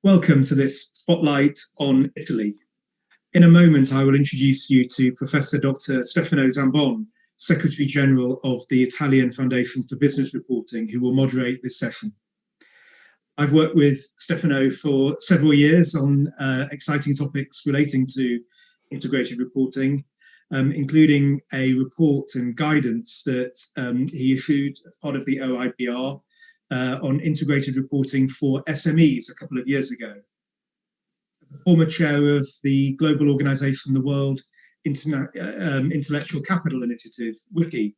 Welcome to this spotlight on Italy. In a moment, I will introduce you to Professor Dr. Stefano Zambon, Secretary General of the Italian Foundation for Business Reporting, who will moderate this session. I've worked with Stefano for several years on exciting topics relating to integrated reporting, including a report and guidance that he issued as part of the OIBR on integrated reporting for SMEs a couple of years ago. As a former chair of the global organization, the World Intellectual Capital Initiative, WICI,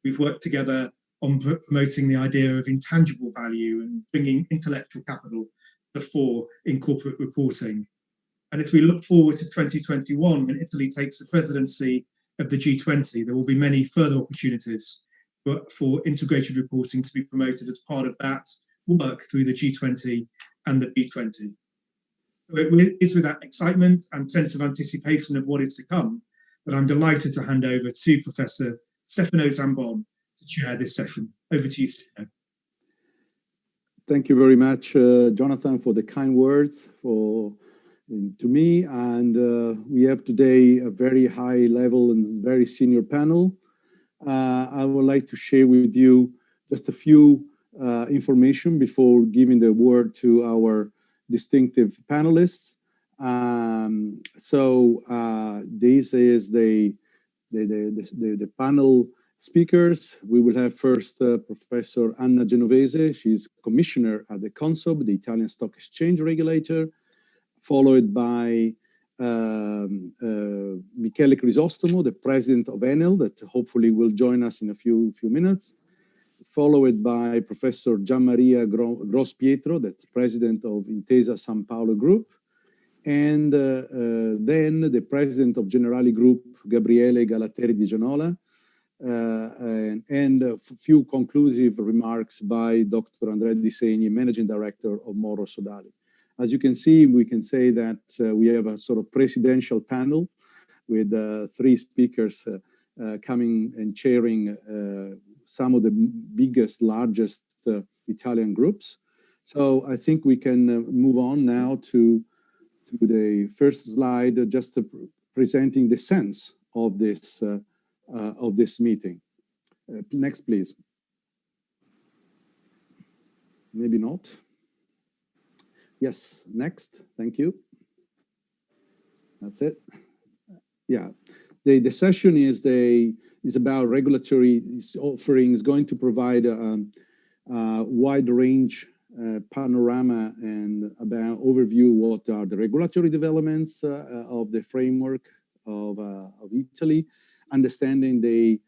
we've worked together on promoting the idea of intangible value and bringing intellectual capital to the fore in corporate reporting. And as we look forward to 2021, when Italy takes the presidency of the G20, there will be many further opportunities for integrated reporting to be promoted as part of that work through the G20 and the B20. So it is with that excitement and sense of anticipation of what is to come that I'm delighted to hand over to Professor Stefano Zambon to chair this session. Over to you, Stefano. Thank you very much, Jonathan, for the kind words to me. And we have today a very high level and very senior panel. I would like to share with you just a few information before giving the word to our distinctive panelists. This is the panel speakers. We will have first Professor Anna Genovese. She's commissioner at the CONSOB, the Italian Stock Exchange regulator, followed by Michele Crisostomo, the president of Enel, that hopefully will join us in a few minutes, followed by Professor Gianmaria Grospietro, that's president of Intesa San Paolo Group, and then the president of Generali Group, Gabriele Galateri Di Gianola, and a few conclusive remarks by Dr. Andrea Di Segni, managing director of Moro Sodali. As you can see, we can say that we have a sort of presidential panel with three speakers coming and chairing some of the biggest, largest Italian groups. So I think we can move on now to the first slide, just presenting the sense of this meeting. Next, please. Maybe not. Yes, next. Thank you. That's it. Yeah, the session is about regulatory offering. Is going to provide a wide range panorama and about overview what are the regulatory developments of the framework of Italy, understanding the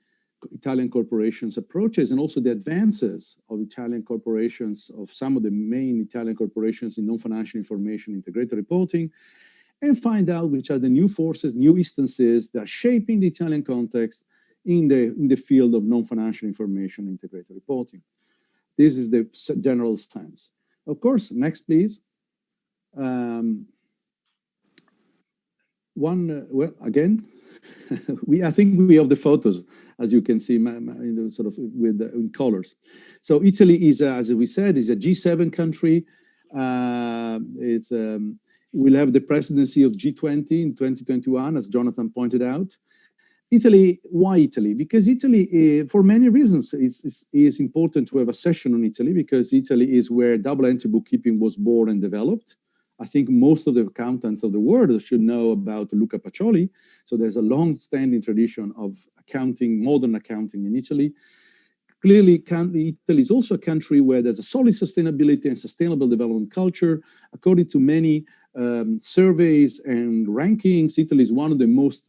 Italian corporations' approaches and also the advances of Italian corporations, of some of the main Italian corporations in non-financial information integrated reporting, and find out which are the new forces, new instances that are shaping the Italian context in the field of non-financial information integrated reporting. This is the general stance. Of course, next, please. Again, I think we have the photos, as you can see, sort of with in colors. So Italy is, as we said, is a G7 country. We'll have the presidency of G20 in 2021, as Jonathan pointed out. Italy, why Italy? Because Italy, for many reasons, is important to have a session on Italy, because Italy is where double-entry bookkeeping was born and developed. I think most of the accountants of the world should know about Luca Pacioli. So there's a long-standing tradition of accounting, modern accounting in Italy. Clearly, Italy is also a country where there's a solid sustainability and sustainable development culture. According to many surveys and rankings, Italy is one of the most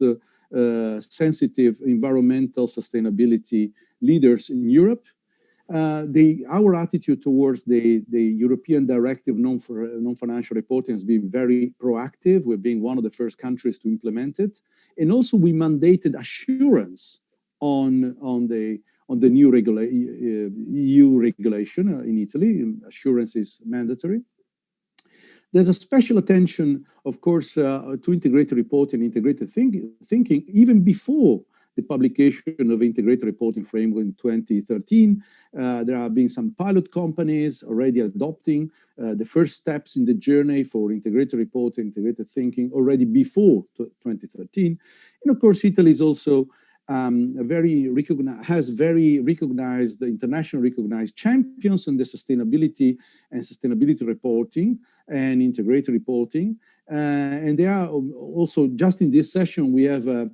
sensitive environmental sustainability leaders in Europe. Our attitude towards the European Directive non-financial reporting has been very proactive. We're being one of the first countries to implement it, and also we mandated assurance on the new EU regulation in Italy. Assurance is mandatory. There's a special attention, of course, to integrated reporting, integrated thinking, even before the publication of integrated reporting framework in 2013. There have been some pilot companies already adopting the first steps in the journey for integrated reporting, integrated thinking already before 2013. And of course, Italy is also has very recognized, internationally recognized champions in the sustainability reporting and integrated reporting. And they are also, just in this session, we have a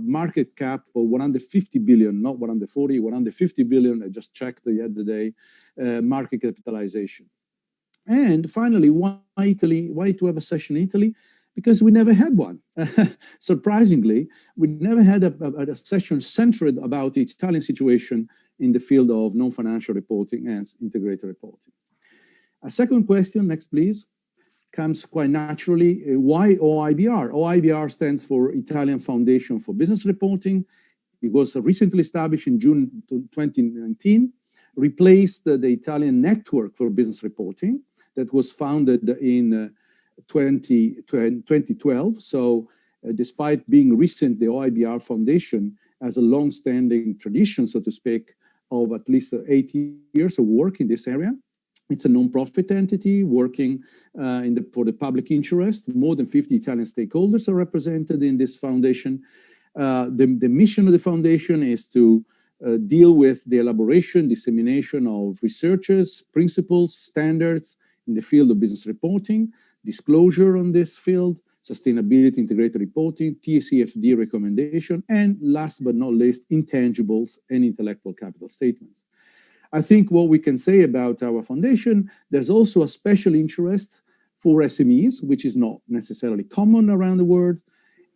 market cap of 150 billion, not 140, 150 billion. I just checked the other day, market capitalization. And finally, why Italy? Why to have a session in Italy? Because we never had one. Surprisingly, we never had a session centered about the Italian situation in the field of non-financial reporting and integrated reporting. A second question, next please, comes quite naturally. Why OIBR? OIBR stands for Italian Foundation for Business Reporting. It was recently established in June 2019, replaced the Italian Network for Business Reporting that was founded in 2012. So despite being recent, the OIBR Foundation has a long-standing tradition, so to speak, of at least 80 years of work in this area. It's a non-profit entity working for the public interest. More than 50 Italian stakeholders are represented in this foundation. The mission of the foundation is to deal with the elaboration, dissemination of researches, principles, standards in the field of business reporting, disclosure on this field, sustainability integrated reporting, TCFD recommendation, and last but not least, intangibles and intellectual capital statements. I think what we can say about our foundation, there's also a special interest for SMEs, which is not necessarily common around the world.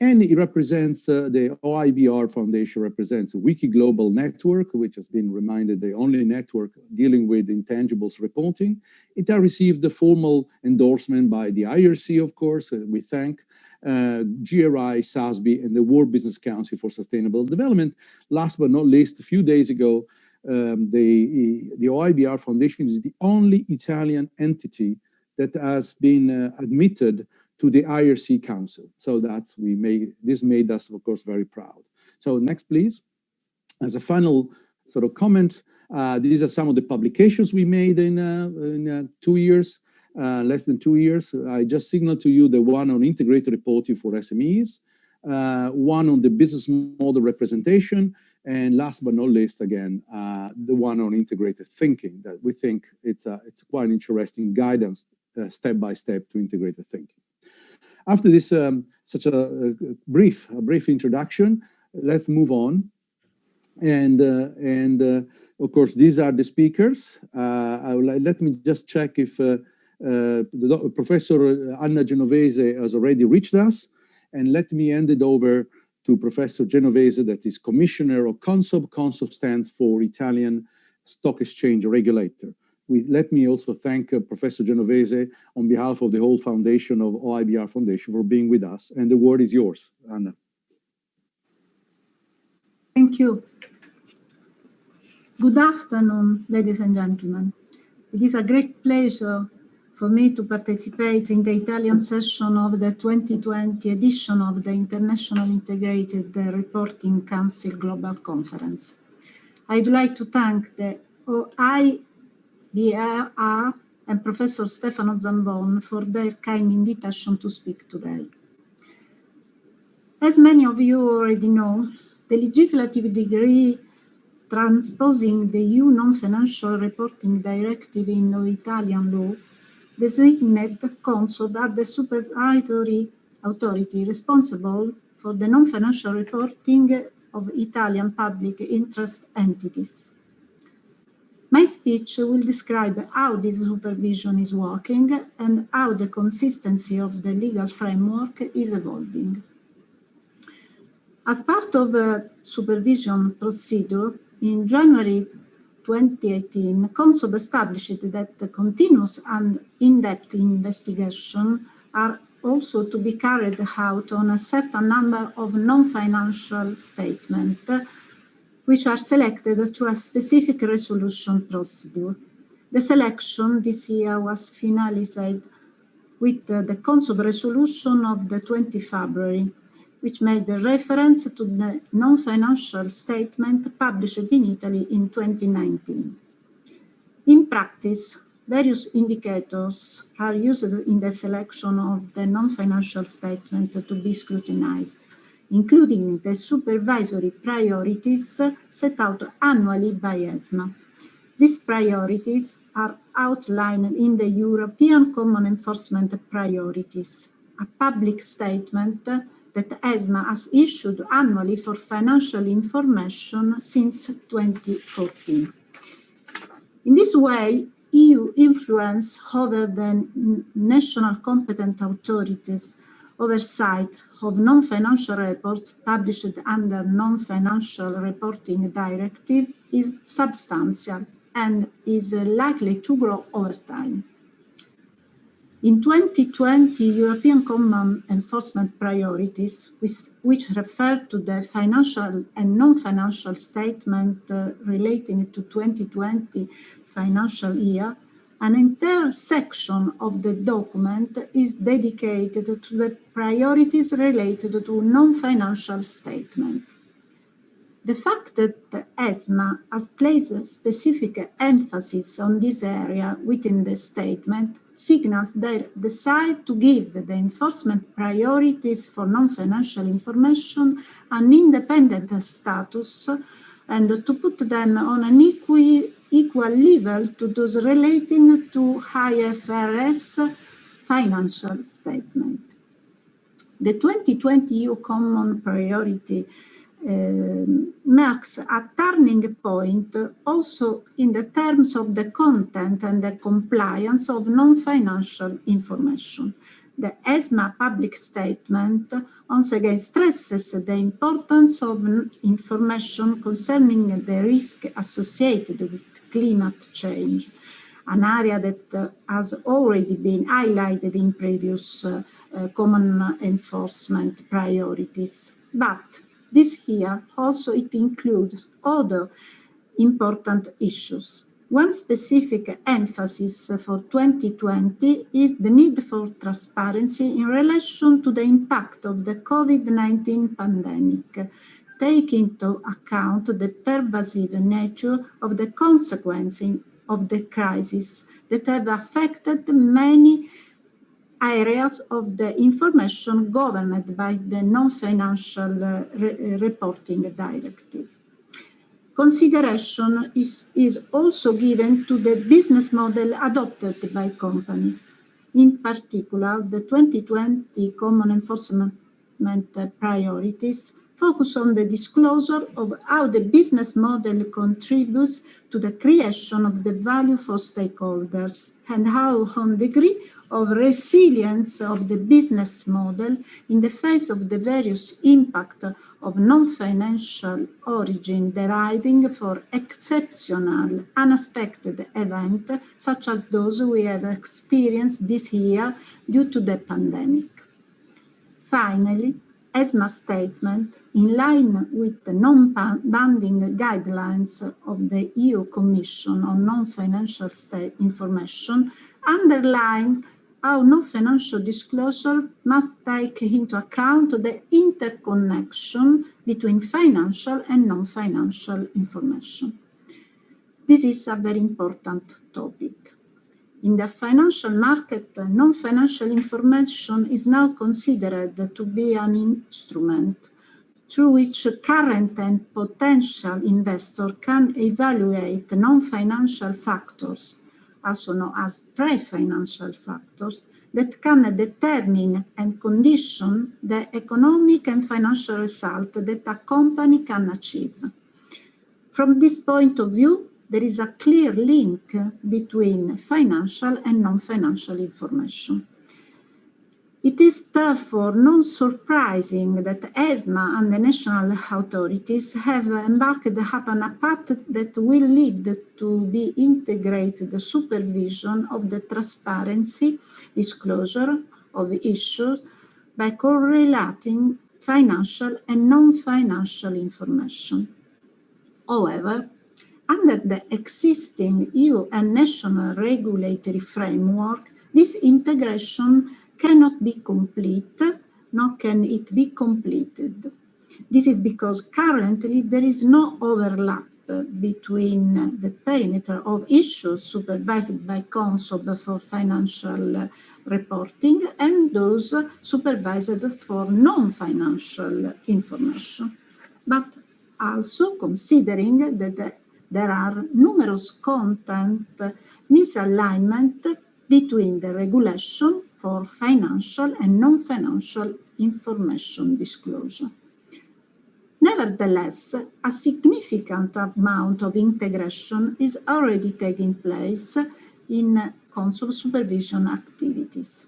And it represents, the OIBR Foundation represents a Wiki Global network, which has been reminded the only network dealing with intangibles reporting. It has received the formal endorsement by the IIRC, of course. We thank GRI, SASB, and the World Business Council for Sustainable Development. Last but not least, a few days ago, the OIBR Foundation is the only Italian entity that has been admitted to the IIRC Council. So this made us, of course, very proud. So next, please. As a final sort of comment, these are some of the publications we made in 2 years, less than 2 years. I just signaled to you the one on integrated reporting for SMEs, one on the business model representation, and last but not least, again, the one on integrated thinking that we think it's quite an interesting guidance step by step to integrated thinking. After this, such a brief introduction, let's move on. And of course, these are the speakers. Let me just check if Professor Anna Genovese has already reached us. And let me hand it over to Professor Genovese, that is Commissioner of CONSOB. CONSOB stands for Italian Stock Exchange Regulator. Let me also thank Professor Genovese on behalf of the whole foundation of OIBR Foundation for being with us. And the word is yours, Anna. Thank you. Good afternoon, ladies and gentlemen. It is a great pleasure for me to participate in the Italian session of the 2020 edition of the International Integrated Reporting Council Global Conference. I'd like to thank the OIBR and Professor Stefano Zambon for their kind invitation to speak today. As many of you already know, the legislative decree transposing the EU Non-Financial Reporting Directive in Italian law designated CONSOB as the supervisory authority responsible for the non-financial reporting of Italian public interest entities. My speech will describe how this supervision is working and how the consistency of the legal framework is evolving. As part of a supervision procedure, in January 2018, CONSOB established that continuous and in-depth investigation are also to be carried out on a certain number of non-financial statements, which are selected through a specific resolution procedure. The selection this year was finalized with the CONSOB resolution of the 20th February, which made a reference to the non-financial statement published in Italy in 2019. In practice, various indicators are used in the selection of the non-financial statement to be scrutinized, including the supervisory priorities set out annually by ESMA. These priorities are outlined in the European Common Enforcement Priorities, a public statement that ESMA has issued annually for financial information since 2014. In this way, EU influence over the national competent authorities' oversight of non-financial reports published under Non-Financial Reporting Directive is substantial and is likely to grow over time. In 2020, European Common Enforcement Priorities, which refer to the financial and non-financial statement relating to 2020 financial year, an entire section of the document is dedicated to the priorities related to non-financial statement. The fact that ESMA has placed specific emphasis on this area within the statement signals their desire to give the enforcement priorities for non-financial information an independent status and to put them on an equal level to those relating to IFRS financial statement. The 2020 EU Common Priority marks a turning point also in the terms of the content and the compliance of non-financial information. The ESMA public statement once again stresses the importance of information concerning the risk associated with climate change, an area that has already been highlighted in previous common enforcement priorities. But this here also it includes other important issues. One specific emphasis for 2020 is the need for transparency in relation to the impact of the COVID-19 pandemic, taking into account the pervasive nature of the consequences of the crisis that have affected many areas of the information governed by the non-financial reporting directive. Consideration is also given to the business model adopted by companies. In particular, the 2020 Common Enforcement Priorities focus on the disclosure of how the business model contributes to the creation of the value for stakeholders and how on degree of resilience of the business model in the face of the various impact of non-financial origin deriving for exceptional, unexpected events such as those we have experienced this year due to the pandemic. Finally, ESMA statement, in line with the non-binding guidelines of the EU Commission on non-financial information, underline how non-financial disclosure must take into account the interconnection between financial and non-financial information. This is a very important topic. In the financial market, non-financial information is now considered to be an instrument through which current and potential investors can evaluate non-financial factors, also known as pre-financial factors, that can determine and condition the economic and financial result that a company can achieve. From this point of view, there is a clear link between financial and non-financial information. It is therefore not surprising that ESMA and the national authorities have embarked upon a path that will lead to be integrated supervision of the transparency disclosure of issues by correlating financial and non-financial information. However, under the existing EU and national regulatory framework, this integration cannot be complete nor can it be completed. This is because currently there is no overlap between the perimeter of issues supervised by CONSOB for financial reporting and those supervised for non-financial information. But also considering that there are numerous content misalignment between the regulation for financial and non-financial information disclosure. Nevertheless, a significant amount of integration is already taking place in CONSOB supervision activities.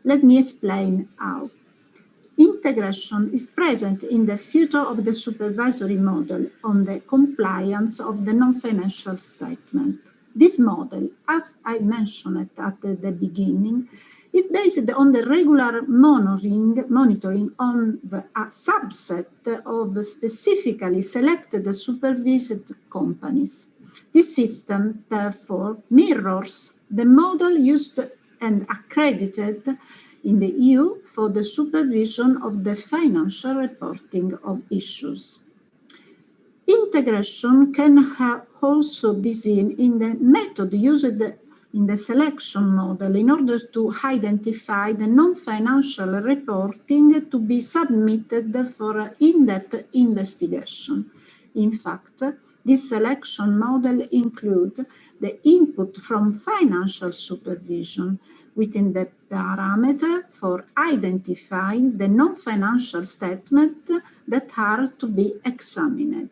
Let me explain how. Integration is present in the future of the supervisory model on the compliance of the non-financial statement. This model, as I mentioned at the beginning, is based on the regular monitoring on a subset of specifically selected supervised companies. This system, therefore, mirrors the model used and accredited in the EU for the supervision of the financial reporting of issues. Integration can also be seen in the method used in the selection model in order to identify the non-financial reporting to be submitted for in-depth investigation. In fact, this selection model includes the input from financial supervision within the parameter for identifying the non-financial statements that are to be examined.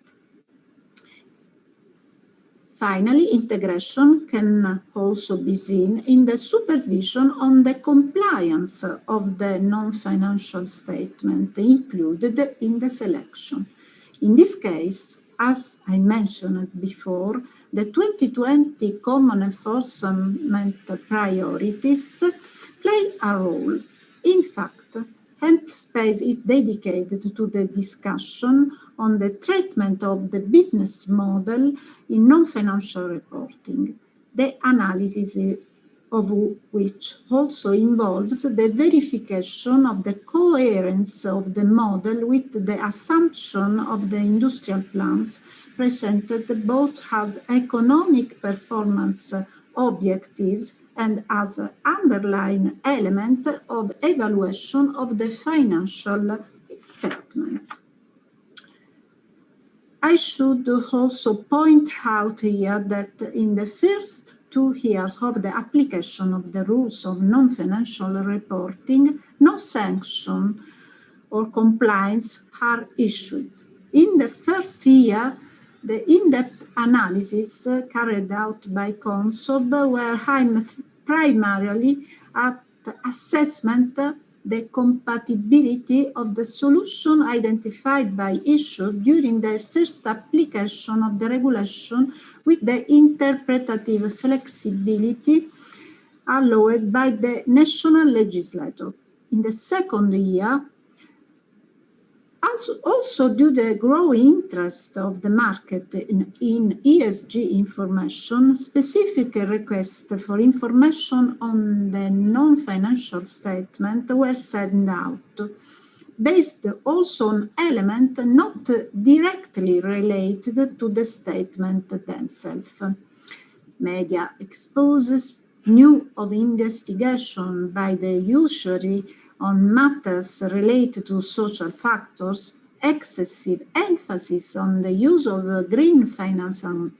Finally, integration can also be seen in the supervision on the compliance of the non-financial statement included in the selection. In this case, as I mentioned before, the 2020 Common Enforcement Priorities play a role. In fact, Hemp Space is dedicated to the discussion on the treatment of the business model in non-financial reporting, the analysis of which also involves the verification of the coherence of the model with the assumption of the industrial plans presented both as economic performance objectives and as an underlying element of evaluation of the financial statement. I should also point out here that in the first 2 years of the application of the rules of non-financial reporting, no sanction or compliance are issued. In the first year, the in-depth analysis carried out by CONSOB were aimed primarily at assessment the compatibility of the solution identified by issue during the first application of the regulation with the interpretative flexibility allowed by the national legislator. In the second year, also due to the growing interest of the market in ESG information, specific requests for information on the non-financial statement were sent out, based also on elements not directly related to the statement themselves. Media exposes news of investigation by the usury on matters related to social factors, excessive emphasis on the use of green finance and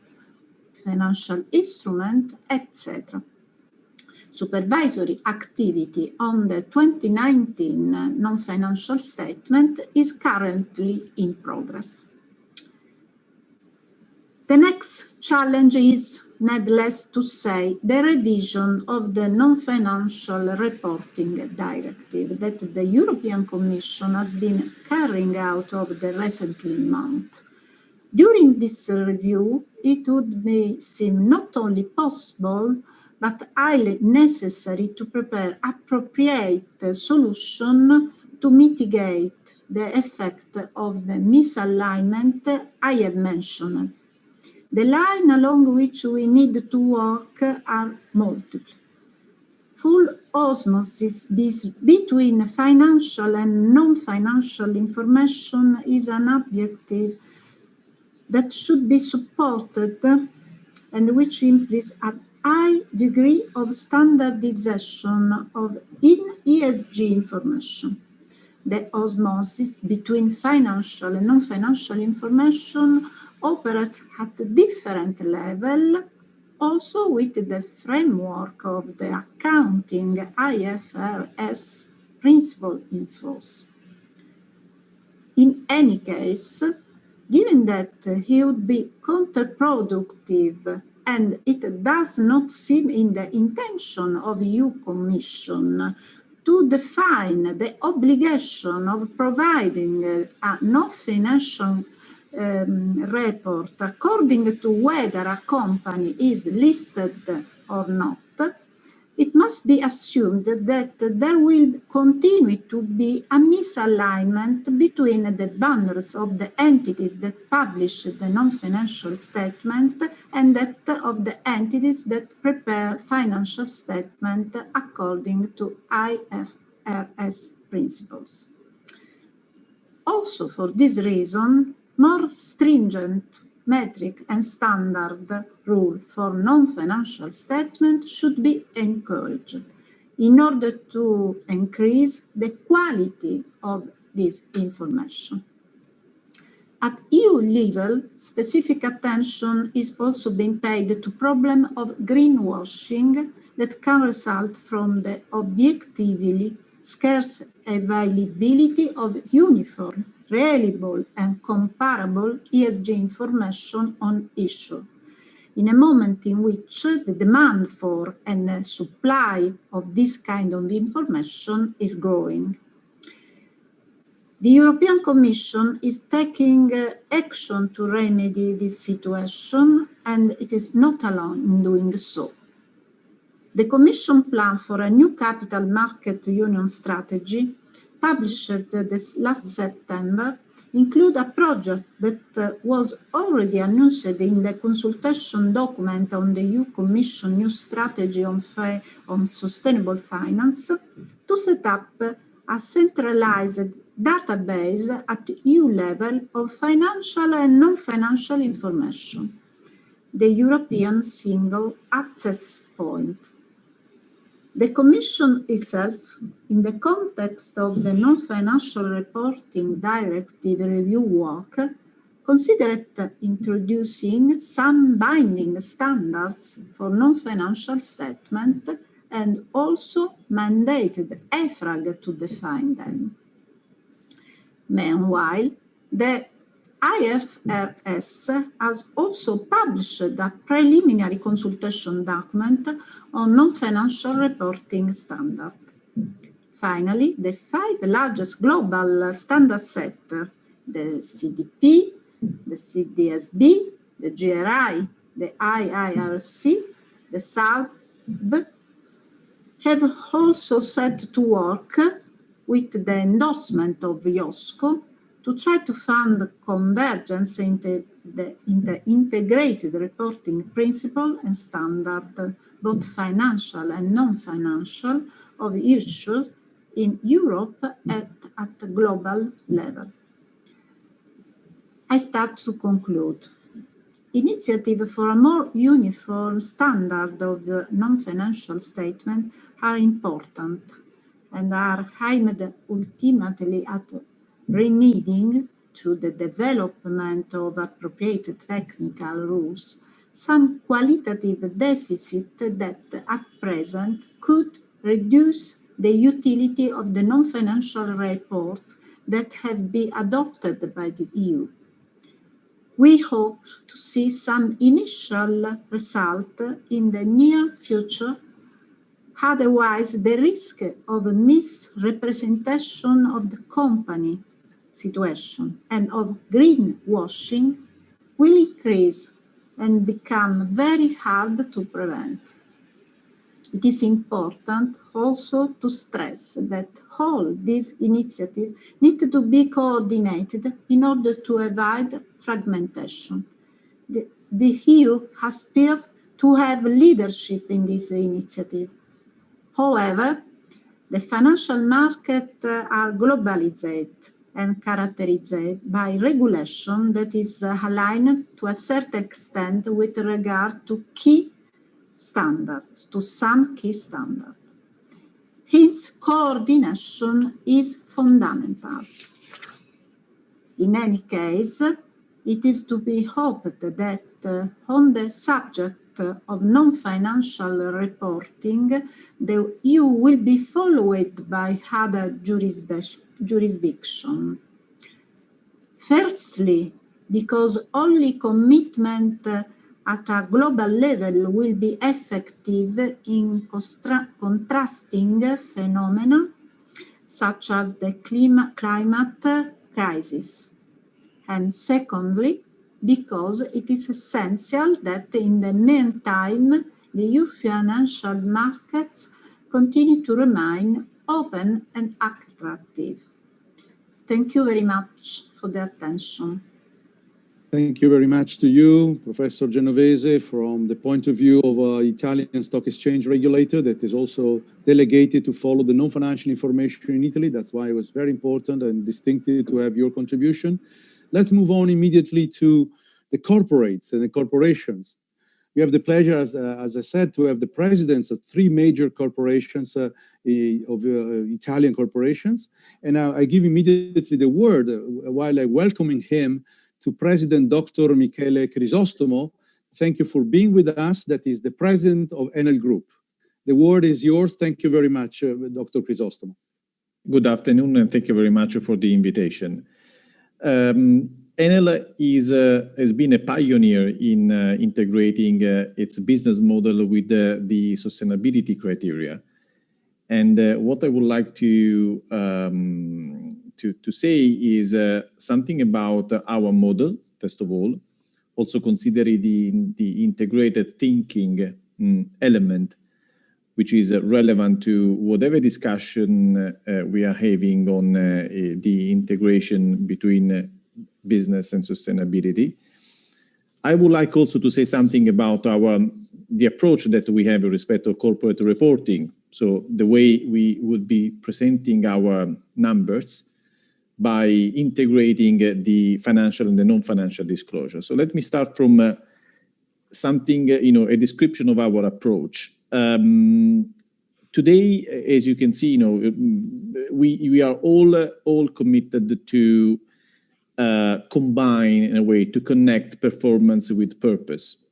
financial instruments, etc. Supervisory activity on the 2019 non-financial statement is currently in progress. The next challenge is, needless to say, the revision of the non-financial reporting directive that the European Commission has been carrying out over the recent months. During this review, it would seem not only possible, but highly necessary to prepare appropriate solutions to mitigate the effect of the misalignment I have mentioned. The line along which we need to work are multiple. full osmosis between financial and non-financial information is an objective that should be supported and which implies a high degree of standardization in ESG information. The osmosis between financial and non-financial information operates at a different level, also with the framework of the accounting IFRS principle in force. In any case, given that it would be counterproductive and it does not seem in the intention of EU Commission to define the obligation of providing a non-financial report according to whether a company is listed or not, it must be assumed that there will continue to be a misalignment between the boundaries of the entities that publish the non-financial statement and that of the entities that prepare financial statement according to IFRS principles. Also, for this reason, more stringent metric and standard rule for non-financial statement should be encouraged in order to increase the quality of this information. At EU level, specific attention is also being paid to problem of greenwashing that can result from the objectively scarce availability of uniform, reliable and comparable ESG information on issue, in a moment in which the demand for and the supply of this kind of information is growing. The European Commission is taking action to remedy this situation, and it is not alone in doing so. The Commission plan for a new capital market union strategy published this last September include a project that was already announced in the consultation document on the EU Commission new strategy on sustainable finance to set up a centralized database at EU level of financial and non-financial information, the European Single Access Point. The Commission itself, in the context of the Non-Financial Reporting Directive review work, considered introducing some binding standards for non-financial statement and also mandated EFRAG to define them. Meanwhile, the IFRS has also published a preliminary consultation document on non-financial reporting standard. Finally, the 5 largest global standard setters, the CDP, the CDSB, the GRI, the IIRC, the SALB, have also set to work with the endorsement of IOSCO to try to fund convergence into the integrated reporting principle and standard, both financial and non-financial, of issues in Europe at the global level. I start to conclude. Initiatives for a more uniform standard of non-financial statement are important and are aimed ultimately at remedying, through the development of appropriate technical rules, some qualitative deficit that at present could reduce the utility of the non-financial report that have been adopted by the EU. We hope to see some initial result in the near future. Otherwise, the risk of a misrepresentation of the company situation and of greenwashing will increase and become very hard to prevent. It is important also to stress that all these initiatives need to be coordinated in order to avoid fragmentation. The EU aspires to have leadership in this initiative. However, the financial markets are globalized and characterized by regulation that is aligned to a certain extent with regard to key standards, to some key standards. Hence, coordination is fundamental. In any case, it is to be hoped that on the subject of non-financial reporting, the EU will be followed by other jurisdictions. Firstly, because only commitment at a global level will be effective in contrasting phenomena such as the climate crisis. And secondly, because it is essential that in the meantime, the EU financial markets continue to remain open and attractive. Thank you very much for the attention. Thank you very much to you, Professor Genovese, from the point of view of an Italian stock exchange regulator that is also delegated to follow the non-financial information in Italy. That's why it was very important and distinctive to have your contribution. Let's move on immediately to the corporates and the corporations. We have the pleasure, as I said, to have the presidents of three major corporations, of Italian corporations. And I give immediately the word, while I'm welcoming him, to President Dr. Michele Crisostomo. Thank you for being with us. That is the president of Enel Group. The word is yours. Thank you very much, Dr. Crisostomo. Good afternoon, and thank you very much for the invitation. Enel has been a pioneer in integrating its business model with the sustainability criteria. And what I would like to say is something about our model, first of all, also considering the integrated thinking element, which is relevant to whatever discussion we are having on the integration between business and sustainability. I would like also to say something about the approach that we have with respect to corporate reporting. So the way we would be presenting our numbers by integrating the financial and the non-financial disclosure. So let me start from something, a description of our approach. Today, as you can see, we are all committed to combine, in a way, to connect performance with purpose.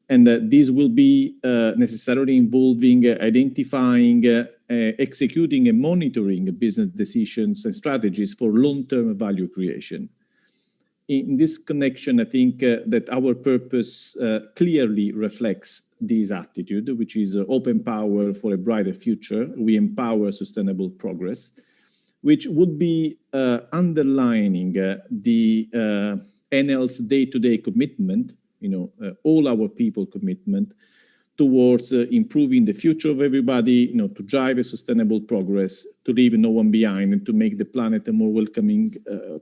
And this will be necessarily involving identifying, executing and monitoring business decisions and strategies for long-term value creation. In this connection, I think that our purpose clearly reflects this attitude, which is open power for a brighter future. We empower sustainable progress, which would be underlining the Enel's day-to-day commitment, all our people commitment towards improving the future of everybody, to drive a sustainable progress, to leave no one behind, and to make the planet a more welcoming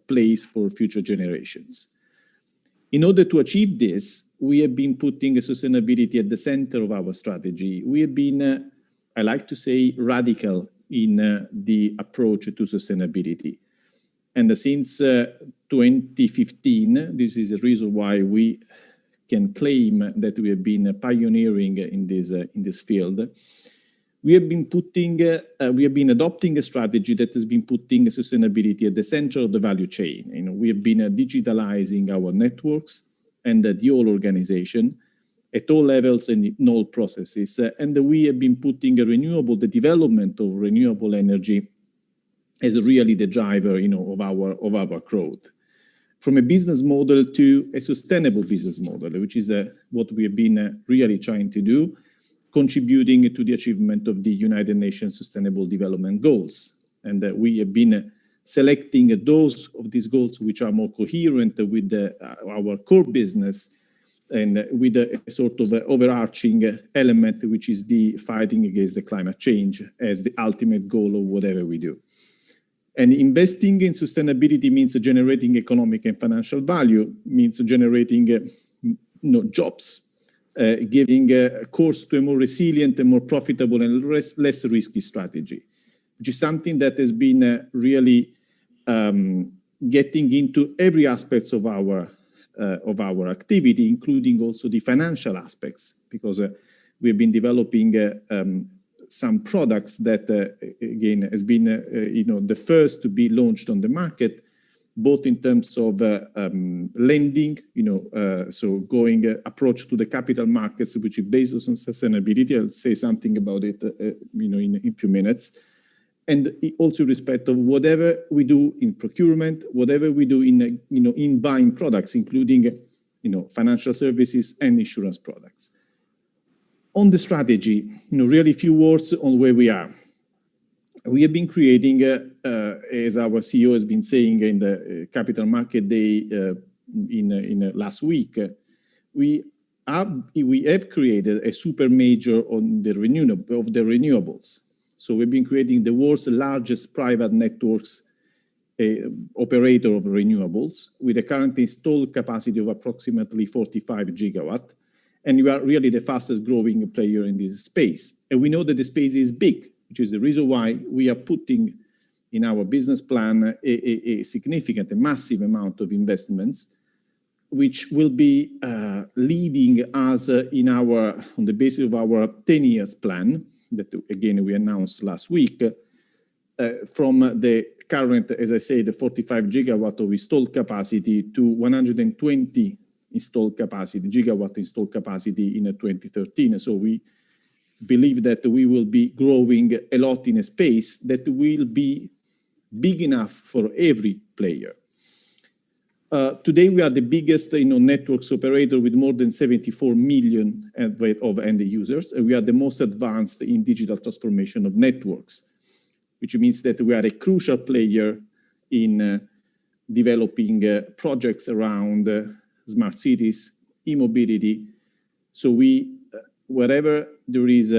place for future generations. In order to achieve this, we have been putting sustainability at the center of our strategy. We have been, I like to say, radical in the approach to sustainability. And since 2015, this is the reason why we can claim that we have been pioneering in this field. We have been adopting a strategy that has been putting sustainability at the center of the value chain. We have been digitalizing our networks and the whole organization at all levels and in all processes. And we have been putting the development of renewable energy as really the driver, of our growth. From a business model to a sustainable business model, which is what we have been really trying to do, contributing to the achievement of the United Nations Sustainable Development Goals. And we have been selecting those of these goals which are more coherent with our core business and with a sort of overarching element, which is the fighting against the climate change as the ultimate goal of whatever we do. And investing in sustainability means generating economic and financial value, means generating jobs, giving a course to a more resilient and more profitable and less risky strategy, which is something that has been really getting into every aspect of our activity, including also the financial aspects, because we've been developing some products that, again, has been the first to be launched on the market, both in terms of lending, so going approach to the capital markets, which is based on sustainability. I'll say something about it, in a few minutes. And also respect of whatever we do in procurement, whatever we do in buying products, including financial services and insurance products. On the strategy, really few words on where we are. We have been creating, as our CEO has been saying in the Capital Market Day in last week, we have created a super major on the renewables. So we've been creating the world's largest private networks operator of renewables with a current installed capacity of approximately 45 gigawatt. And we are really the fastest growing player in this space. And we know that the space is big, which is the reason why we are putting in our business plan a significant, a massive amount of investments, which will be leading us on the basis of our 10 years plan, that again we announced last week, from the current, as I say, the 45 gigawatt of installed capacity to 120 gigawatt installed capacity in 2013. So we believe that we will be growing a lot in a space that will be big enough for every player. Today, we are the biggest networks operator with more than 74 million of end users. And we are the most advanced in digital transformation of networks, which means that we are a crucial player in developing projects around smart cities, e-mobility. So wherever there is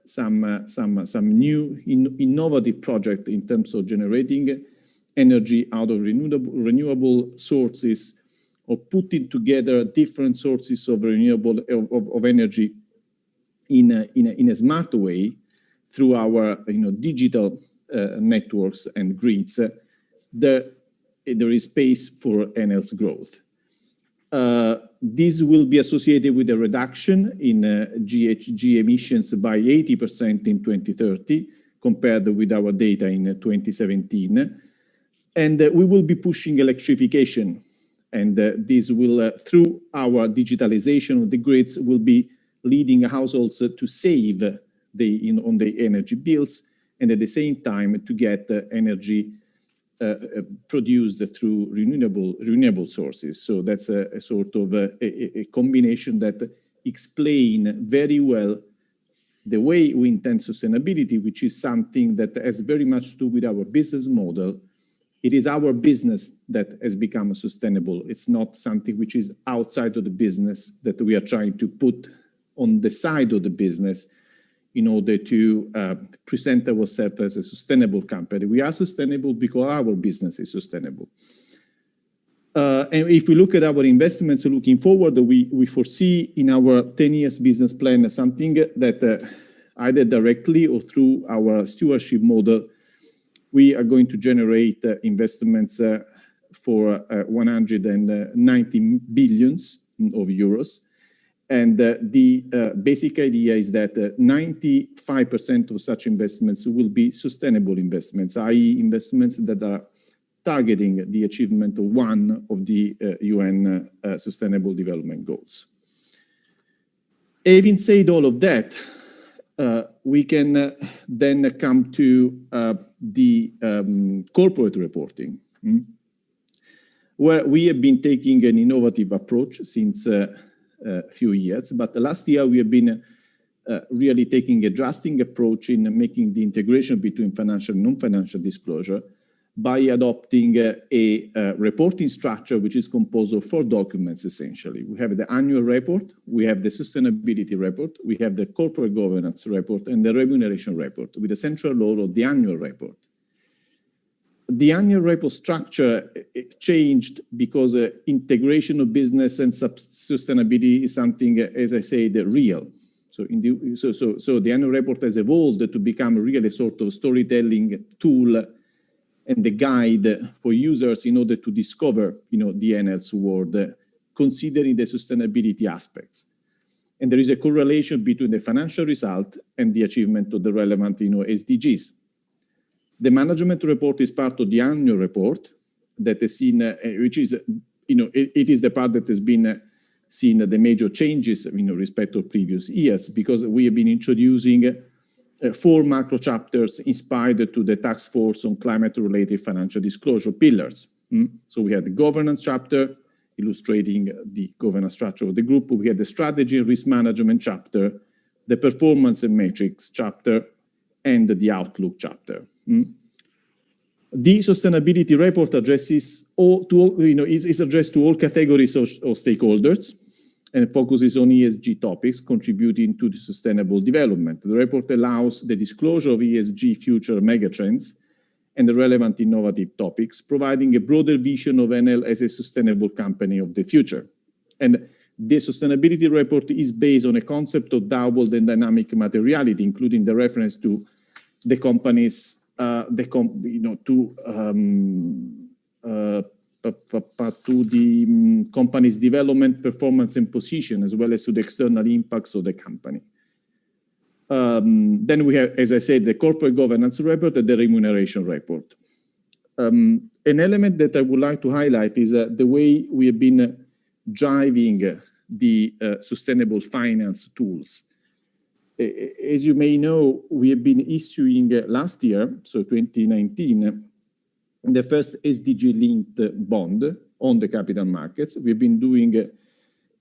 some new innovative project in terms of generating energy out of renewable sources, or putting together different sources of renewable of energy in a smart way through our digital networks and grids, there is space for Enel's growth. This will be associated with a reduction in GHG emissions by 80% in 2030 compared with our data in 2017. And we will be pushing electrification, and this will, through our digitalization of the grids, will be leading households to save on the energy bills, and at the same time to get energy produced through renewable sources. So that's a sort of a combination that explain very well the way we intend sustainability, which is something that has very much to do with our business model. It is our business that has become sustainable. It's not something which is outside of the business that we are trying to put on the side of the business in order to present ourselves as a sustainable company. We are sustainable because our business is sustainable. And if we look at our investments looking forward, we foresee in our 10 years business plan something that either directly or through our stewardship model, we are going to generate investments for 190 billions of euros. And the basic idea is that 95% of such investments will be sustainable investments, i.e. investments that are targeting the achievement of one of the UN Sustainable Development Goals. Having said all of that, we can then come to the corporate reporting, where we have been taking an innovative approach since a few years. But last year, we have been really taking a drastic approach in making the integration between financial and non-financial disclosure by adopting a reporting structure which is composed of 4 documents, essentially. We have the annual report, we have the sustainability report, we have the corporate governance report, and the remuneration report, with the central role of the annual report. The annual report structure changed because integration of business and sustainability is something, as I said, real. So the annual report has evolved to become really a sort of storytelling tool and the guide for users in order to discover, the Enel's world, considering the sustainability aspects. And there is a correlation between the financial result and the achievement of the relevant, SDGs. The management report is part of the annual report that is seen, which is, it is the part that has been seen the major changes, respect to previous years, because we have been introducing 4 macro chapters inspired to the task force on climate-related financial disclosure pillars. So we had the governance chapter, illustrating the governance structure of the group. We had the strategy and risk management chapter, the performance and metrics chapter, and the outlook chapter. The sustainability report addresses is addressed to all categories of stakeholders and focuses on ESG topics contributing to the sustainable development. The report allows the disclosure of ESG future megatrends and the relevant innovative topics, providing a broader vision of Enel as a sustainable company of the future. And the sustainability report is based on a concept of doubled and dynamic materiality, including the reference to the company's company's development, performance, and position, as well as to the external impacts of the company. Then we have, as I said, the corporate governance report and the remuneration report. An element that I would like to highlight is the way we have been driving the sustainable finance tools. As you may know, we have been issuing last year, so 2019, the first SDG-linked bond on the capital markets. We've been doing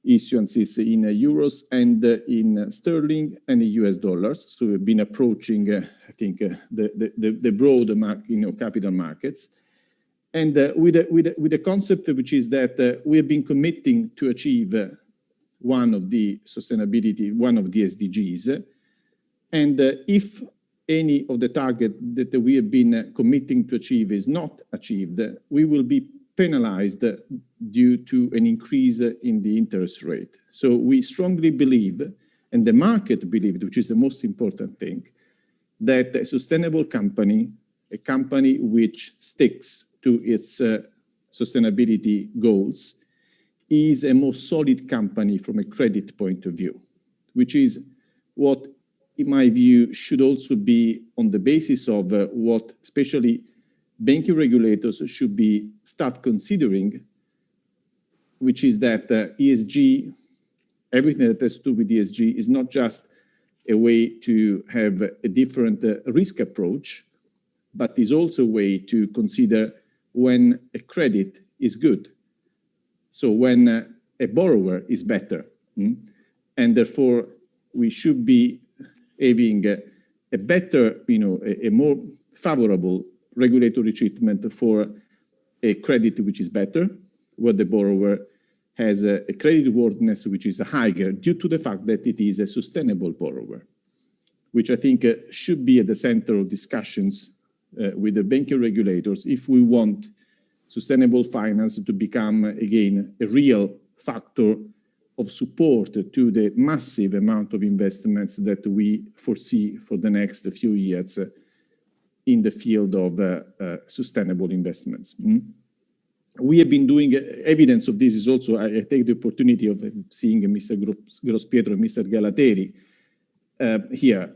issuances in euros and in sterling and in US dollars. So we've been approaching, I think, the broad capital markets. And with the concept, which is that we have been committing to achieve one of the SDGs. And if any of the target that we have been committing to achieve is not achieved, we will be penalized due to an increase in the interest rate. So we strongly believe, and the market believed, which is the most important thing, that a sustainable company, a company which sticks to its sustainability goals, is a more solid company from a credit point of view, which is what, in my view, should also be on the basis of what especially banking regulators should start considering, which is that ESG, everything that has to do with ESG, is not just a way to have a different risk approach, but is also a way to consider when a credit is good. So when a borrower is better, and therefore we should be having a better, a more favorable regulatory treatment for a credit which is better, where the borrower has a creditworthiness which is higher due to the fact that it is a sustainable borrower, which I think should be at the center of discussions with the banking regulators if we want sustainable finance to become, again, a real factor of support to the massive amount of investments that we foresee for the next few years in the field of sustainable investments. We have been doing evidence of this is also, I take the opportunity of seeing Mr. Grospietro and Mr. Galateri here.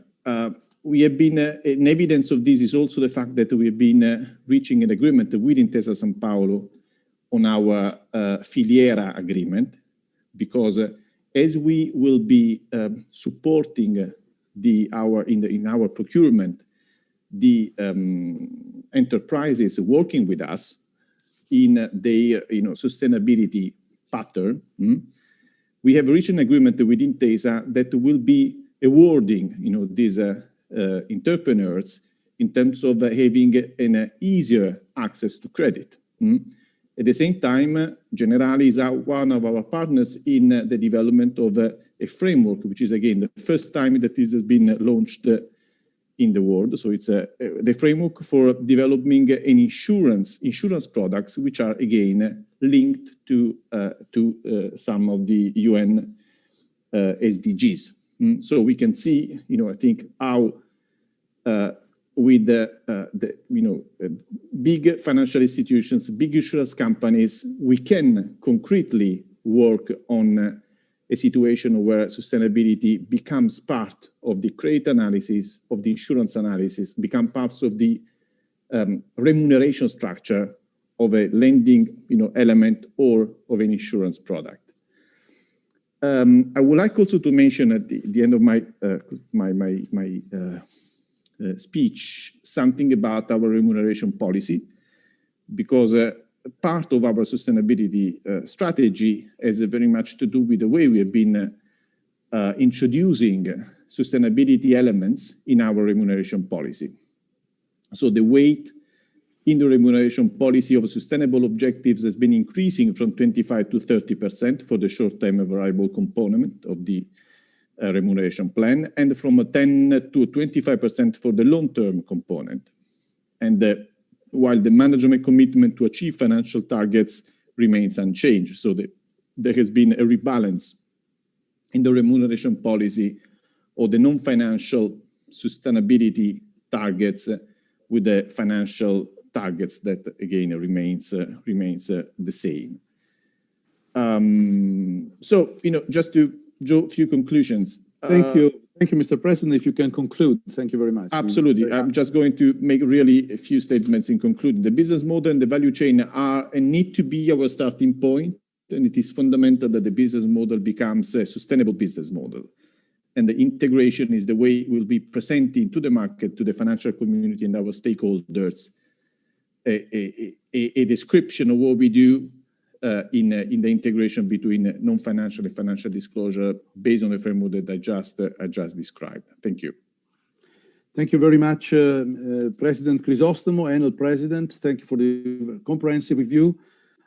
We have been, an evidence of this is also the fact that we have been reaching an agreement with Intesa Sanpaolo on our Filiera agreement, because as we will be supporting in our procurement the enterprises working with us in their sustainability pattern, we have reached an agreement with Intesa that will be awarding these entrepreneurs in terms of having an easier access to credit. At the same time, Generali is one of our partners in the development of a framework, which is, again, the first time that this has been launched in the world. So it's the framework for developing an insurance products, which are again linked to some of the UN SDGs. So we can see, I think how with big financial institutions, big insurance companies, we can concretely work on a situation where sustainability becomes part of the credit analysis, of the insurance analysis, become parts of the remuneration structure of a lending element or of an insurance product. I would like also to mention at the end of my speech something about our remuneration policy, because part of our sustainability strategy has very much to do with the way we have been introducing sustainability elements in our remuneration policy. So the weight in the remuneration policy of sustainable objectives has been increasing from 25 to 30% for the short-term variable component of the remuneration plan, and from 10 to 25% for the long-term component. And while the management commitment to achieve financial targets remains unchanged. So there has been a rebalance in the remuneration policy or the non-financial sustainability targets with the financial targets that again remains the same. So just to draw a few conclusions. Thank you, Mr. President. If you can conclude, thank you very much. Absolutely. I'm just going to make really a few statements in concluding. The business model and the value chain are and need to be our starting point, and it is fundamental that the business model becomes a sustainable business model. And the integration is the way we'll be presenting to the market, to the financial community and our stakeholders, a description of what we do in the integration between non-financial and financial disclosure based on the framework that I just described. Thank you. Thank you very much, President Crisostomo, Enel President. Thank you for the comprehensive review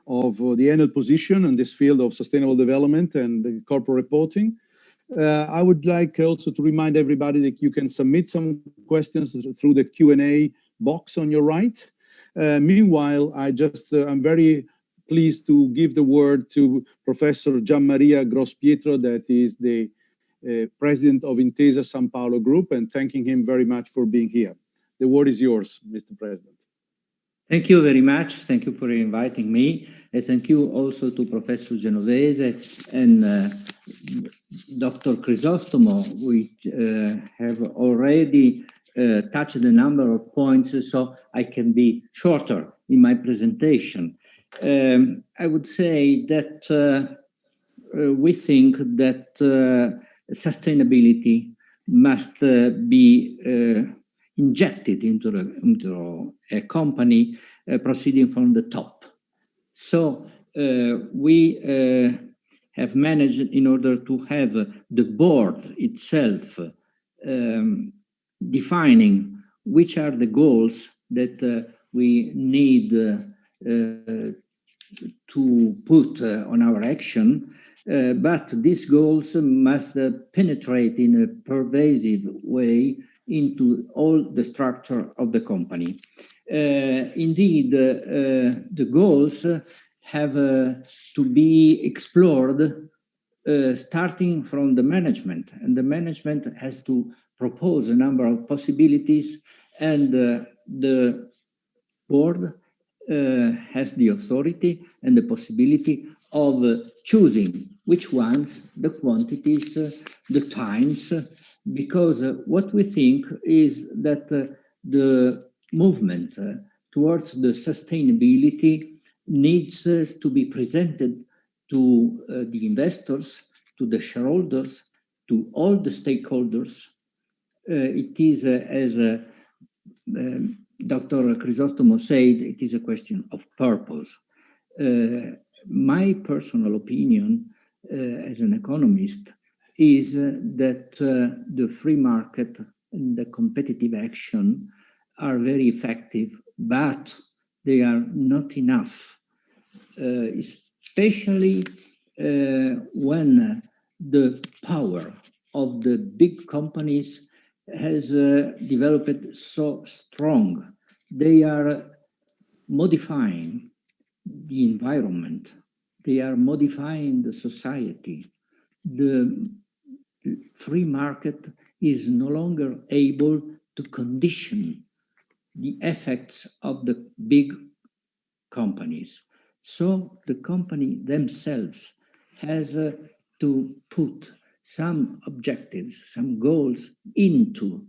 of the Enel position in this field of sustainable development and corporate reporting. I would like also to remind everybody that you can submit some questions through the Q&A box on your right. Meanwhile, I'm very pleased to give the word to Professor Gianmaria Grospietro, that is the President of Intesa San Paolo Group, and thanking him very much for being here. The word is yours, Mr. President. Thank you very much. Thank you for inviting me. And thank you also to Professor Genovese and Dr. Crisostomo, which have already touched a number of points, so I can be shorter in my presentation. I would say that we think that sustainability must be injected into a company proceeding from the top. So we have managed, in order to have the board itself defining which are the goals that we need to put on our action, but these goals must penetrate in a pervasive way into all the structure of the company. Indeed, the goals have to be explored starting from the management, and the management has to propose a number of possibilities, and the board has the authority and the possibility of choosing which ones, the quantities, the times, because what we think is that the movement towards the sustainability needs to be presented to the investors, to the shareholders, to all the stakeholders. It is, as Dr. Crisostomo said, it is a question of purpose. My personal opinion as an economist is that the free market and the competitive action are very effective, but they are not enough, especially when the power of the big companies has developed so strong. They are modifying the environment. They are modifying the society. The free market is no longer able to condition the effects of the big companies. So the company themselves has to put some objectives, some goals into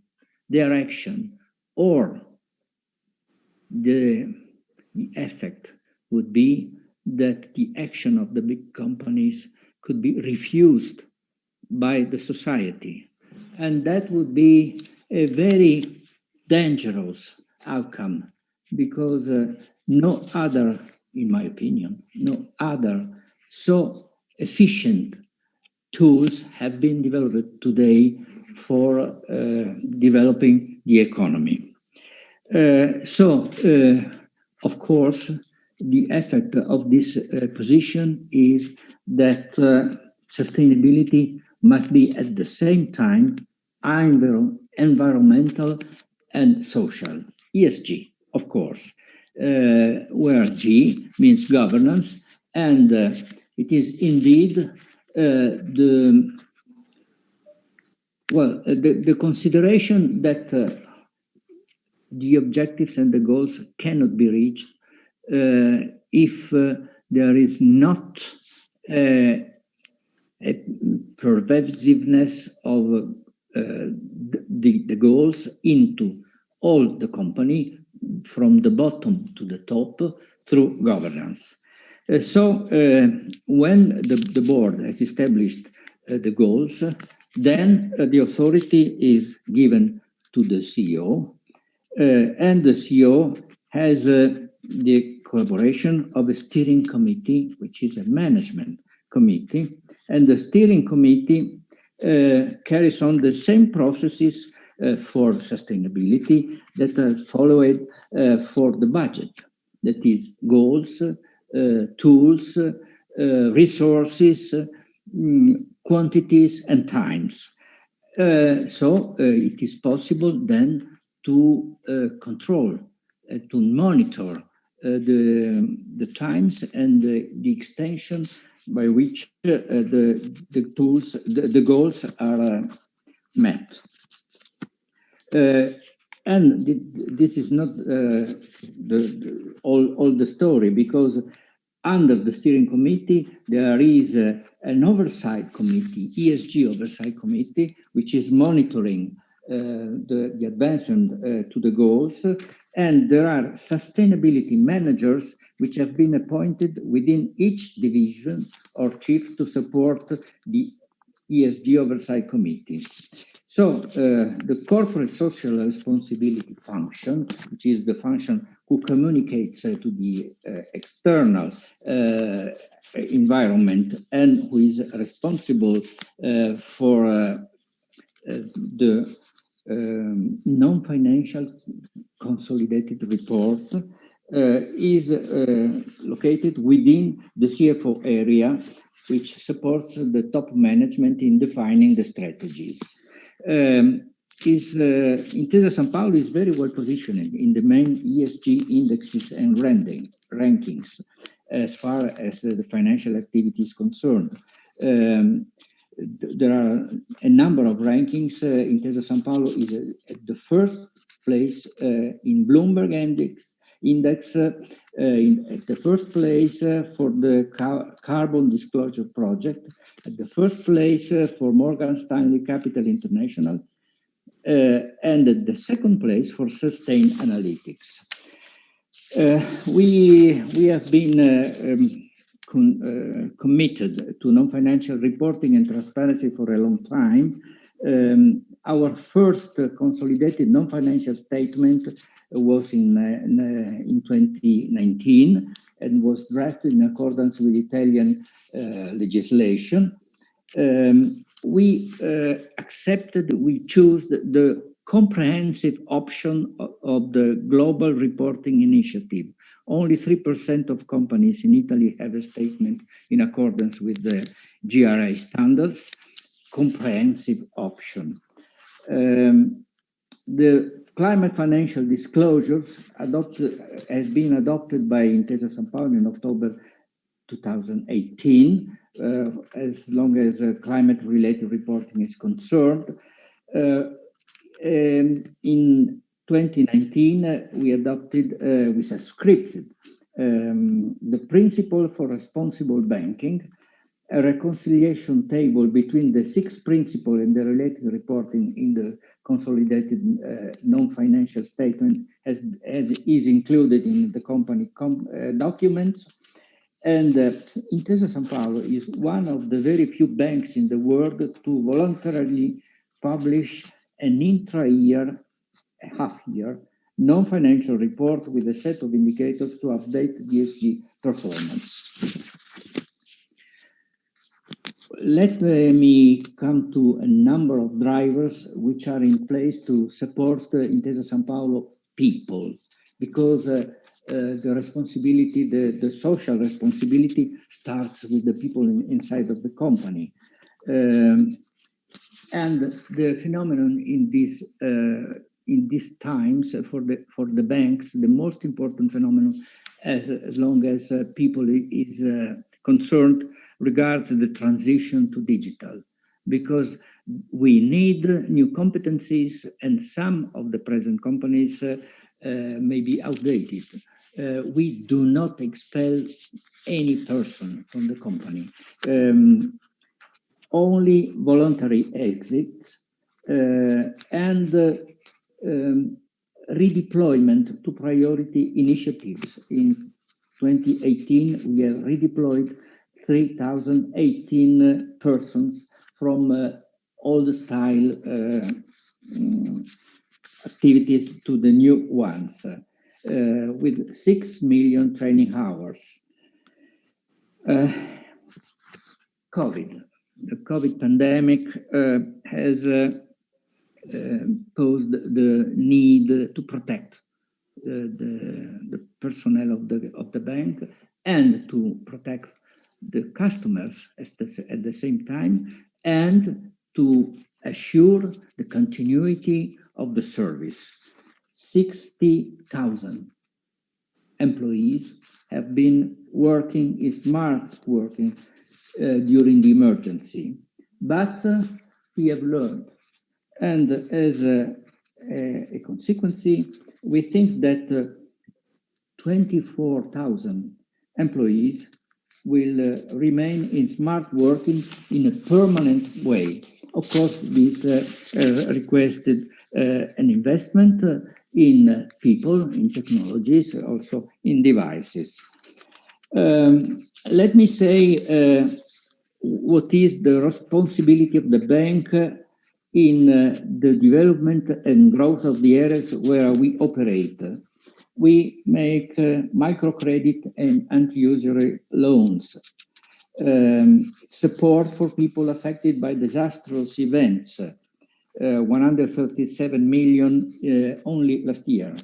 their action, or the effect would be that the action of the big companies could be refused by the society. And that would be a very dangerous outcome, because no other, in my opinion, no other so efficient tools have been developed today for developing the economy. Of course, the effect of this position is that sustainability must be at the same time environmental and social, ESG, of course, where G means governance, and it is indeed the consideration that the objectives and the goals cannot be reached if there is not a pervasiveness of the goals into all the company, from the bottom to the top, through governance. When the board has established the goals, then the authority is given to the CEO, and the CEO has the collaboration of a steering committee, which is a management committee, and the steering committee carries on the same processes for sustainability that are followed for the budget. That is, goals, tools, resources, quantities, and times. It is possible then to control, to monitor the times and the extension by which the goals are met. And this is not all the story, because under the steering committee there is an oversight committee, ESG oversight committee, which is monitoring the advancement to the goals, and there are sustainability managers which have been appointed within each division or chief to support the ESG oversight committee. So the corporate social responsibility function, which is the function who communicates to the external environment and who is responsible for the non-financial consolidated report, is located within the CFO area, which supports the top management in defining the strategies. Intesa Sanpaolo is very well positioned in the main ESG indexes and rankings as far as the financial activity is concerned. There are a number of rankings. Intesa Sanpaolo is at the first place in Bloomberg Index, at the first place for the Carbon Disclosure Project, at the first place for Morgan Stanley Capital International, and at the second place for Sustainalytics. We have been committed to non-financial reporting and transparency for a long time. Our first consolidated non-financial statement was in 2019 and was drafted in accordance with Italian legislation. We chose the comprehensive option of the Global Reporting Initiative. Only 3% of companies in Italy have a statement in accordance with the GRI standards. Comprehensive option. The climate financial disclosures has been adopted by Intesa Sanpaolo in October 2018, as long as climate-related reporting is concerned. In 2019, we adopted, we subscribed the principle for responsible banking, a reconciliation table between the 6 principles and the related reporting in the consolidated non-financial statement as is included in the company documents. And Intesa Sanpaolo is one of the very few banks in the world to voluntarily publish an intra-year, half-year, non-financial report with a set of indicators to update the ESG performance. Let me come to a number of drivers which are in place to support Intesa Sanpaolo people, because the responsibility, the social responsibility starts with the people inside of the company. And the phenomenon in these times for the banks, the most important phenomenon, as long as people is concerned, regards the transition to digital, because we need new competencies, and some of the present companies may be outdated. We do not expel any person from the company. Only voluntary exits and redeployment to priority initiatives. In 2018, we have redeployed 3,018 persons from old style activities to the new ones, with 6 million training hours. COVID. The COVID pandemic has posed the need to protect the personnel of the bank and to protect the customers at the same time, and to assure the continuity of the service. 60,000 employees have been working in smart working during the emergency, but we have learned, and as a consequence, we think that 24,000 employees will remain in smart working in a permanent way. Of course, this requested an investment in people, in technologies, also in devices. Let me say what is the responsibility of the bank in the development and growth of the areas where we operate. We make microcredit and anti-usury loans, support for people affected by disastrous events, 137 million only last year.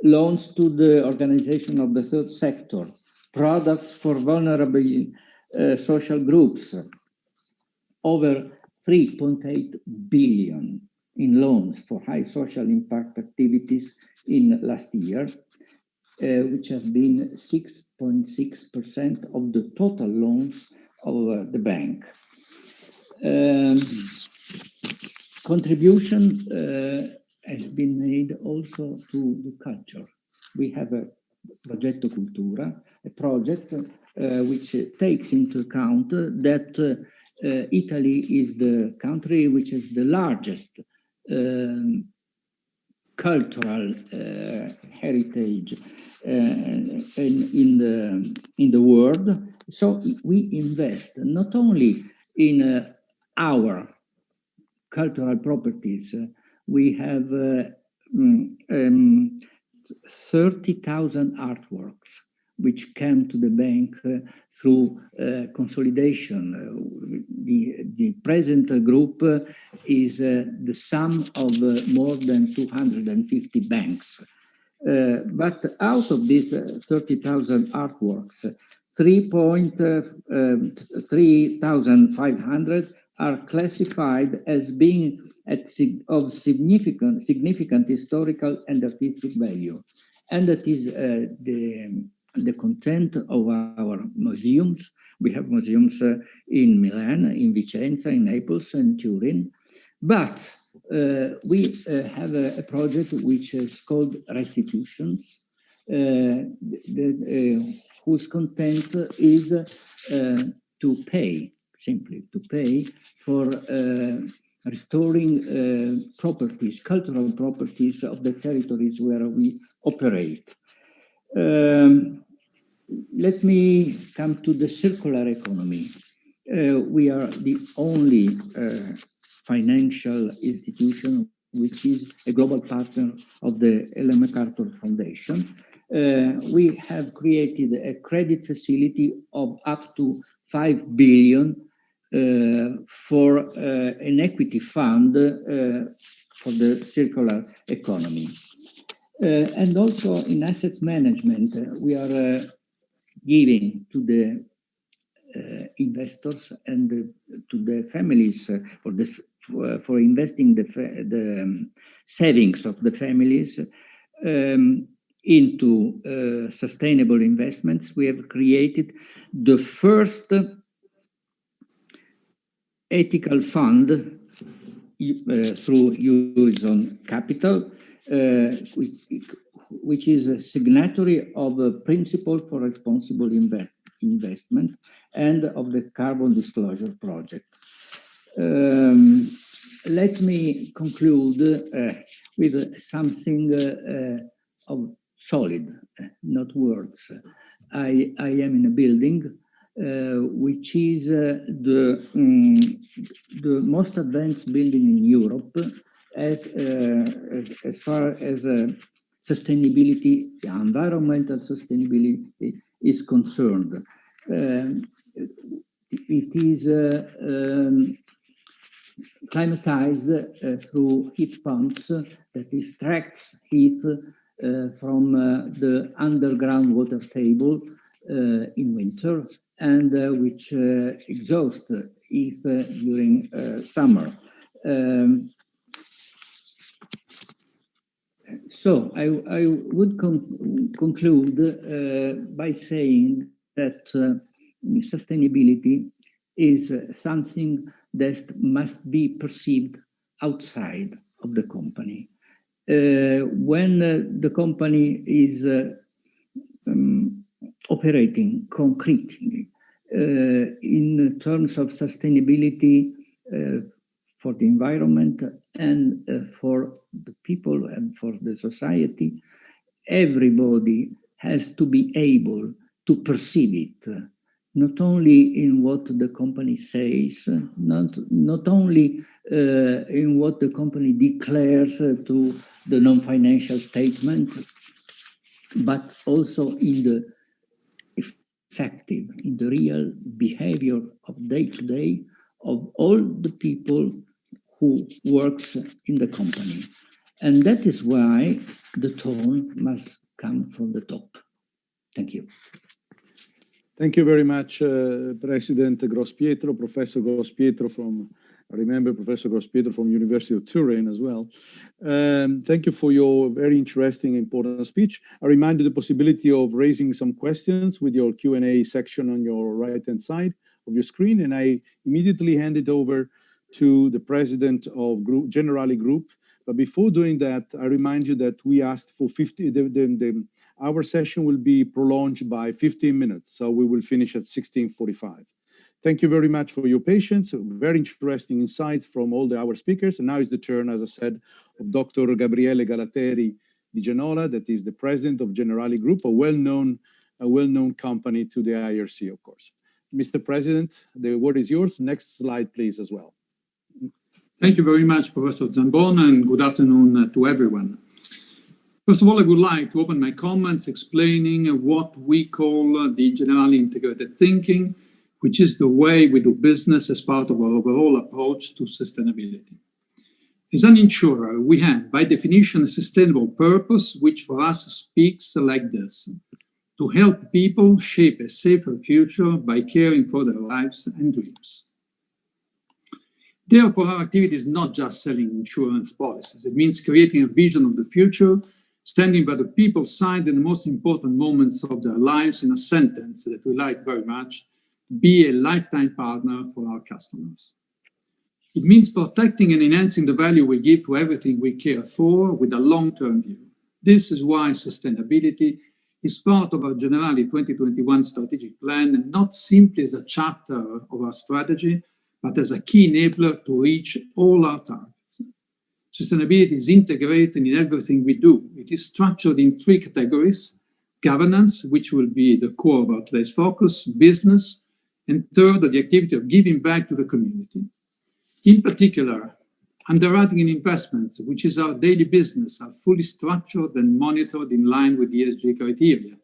Loans to the organization of the third sector, products for vulnerable social groups, over 3.8 billion in loans for high social impact activities in last year, which has been 6.6% of the total loans of the bank. Contribution has been made also to the culture. We have a Progetto Cultura, a project which takes into account that Italy is the country which is the largest cultural heritage in the world. So we invest not only in our cultural properties. We have 30,000 artworks which came to the bank through consolidation. The present group is the sum of more than 250 banks. But out of these 30,000 artworks, 3,500 are classified as being of significant historical and artistic value. And that is the content of our museums. We have museums in Milan, in Vicenza, in Naples, and Turin. But we have a project which is called Restitutions, whose content is to pay, simply to pay for restoring properties, cultural properties of the territories where we operate. Let me come to the circular economy. We are the only financial institution which is a global partner of the Ellen MacArthur Foundation. We have created a credit facility of up to 5 billion for an equity fund for the circular economy. And also in asset management, we are giving to the investors and to the families for investing the savings of the families into sustainable investments. We have created the first ethical fund through use on capital, which is a signatory of a principle for responsible investment and of the Carbon Disclosure Project. Let me conclude with something of solid, not words. I am in a building which is the most advanced building in Europe as far as sustainability, environmental sustainability is concerned. It is climatized through heat pumps that extracts heat from the underground water table in winter, and which exhausts heat during summer. So I would conclude by saying that sustainability is something that must be perceived outside of the company. When the company is operating concretely in terms of sustainability for the environment and for the people and for the society, everybody has to be able to perceive it, not only in what the company says, not only in what the company declares to the non-financial statement, but also in the effective, in the real behavior of day-to-day of all the people who works in the company. And that is why the tone must come from the top. Thank you. Thank you very much, President Grospietro, Professor Grospietro from, I remember Professor Grospietro from University of Turin as well. Thank you for your very interesting, important speech. I remind you the possibility of raising some questions with your Q&A section on your right-hand side of your screen, and I immediately hand it over to the President of Generali Group. But before doing that, I remind you that we asked for 50, our session will be prolonged by 15 minutes, so we will finish at 16:45. Thank you very much for your patience. Very interesting insights from all our speakers. And now is the turn, as I said, of Dr. Gabriele Galateri di Genola, that is the President of Generali Group, a well-known company to the IIRC, of course. Mr. President, the word is yours. Next slide, please, as well. Thank you very much, Professor Zambon, and good afternoon to everyone. First of all, I would like to open my comments explaining what we call the Generali Integrated Thinking, which is the way we do business as part of our overall approach to sustainability. As an insurer, we have, by definition, a sustainable purpose, which for us speaks like this: to help people shape a safer future by caring for their lives and dreams. Therefore, our activity is not just selling insurance policies. It means creating a vision of the future, standing by the people's side in the most important moments of their lives, in a sentence that we like very much: be a lifetime partner for our customers. It means protecting and enhancing the value we give to everything we care for with a long-term view. This is why sustainability is part of our Generali 2021 strategic plan, and not simply as a chapter of our strategy, but as a key enabler to reach all our targets. Sustainability is integrated in everything we do. It is structured in three categories: governance, which will be the core of our today's focus; business; and third, the activity of giving back to the community. In particular, underwriting and investments, which is our daily business, are fully structured and monitored in line with ESG criteria.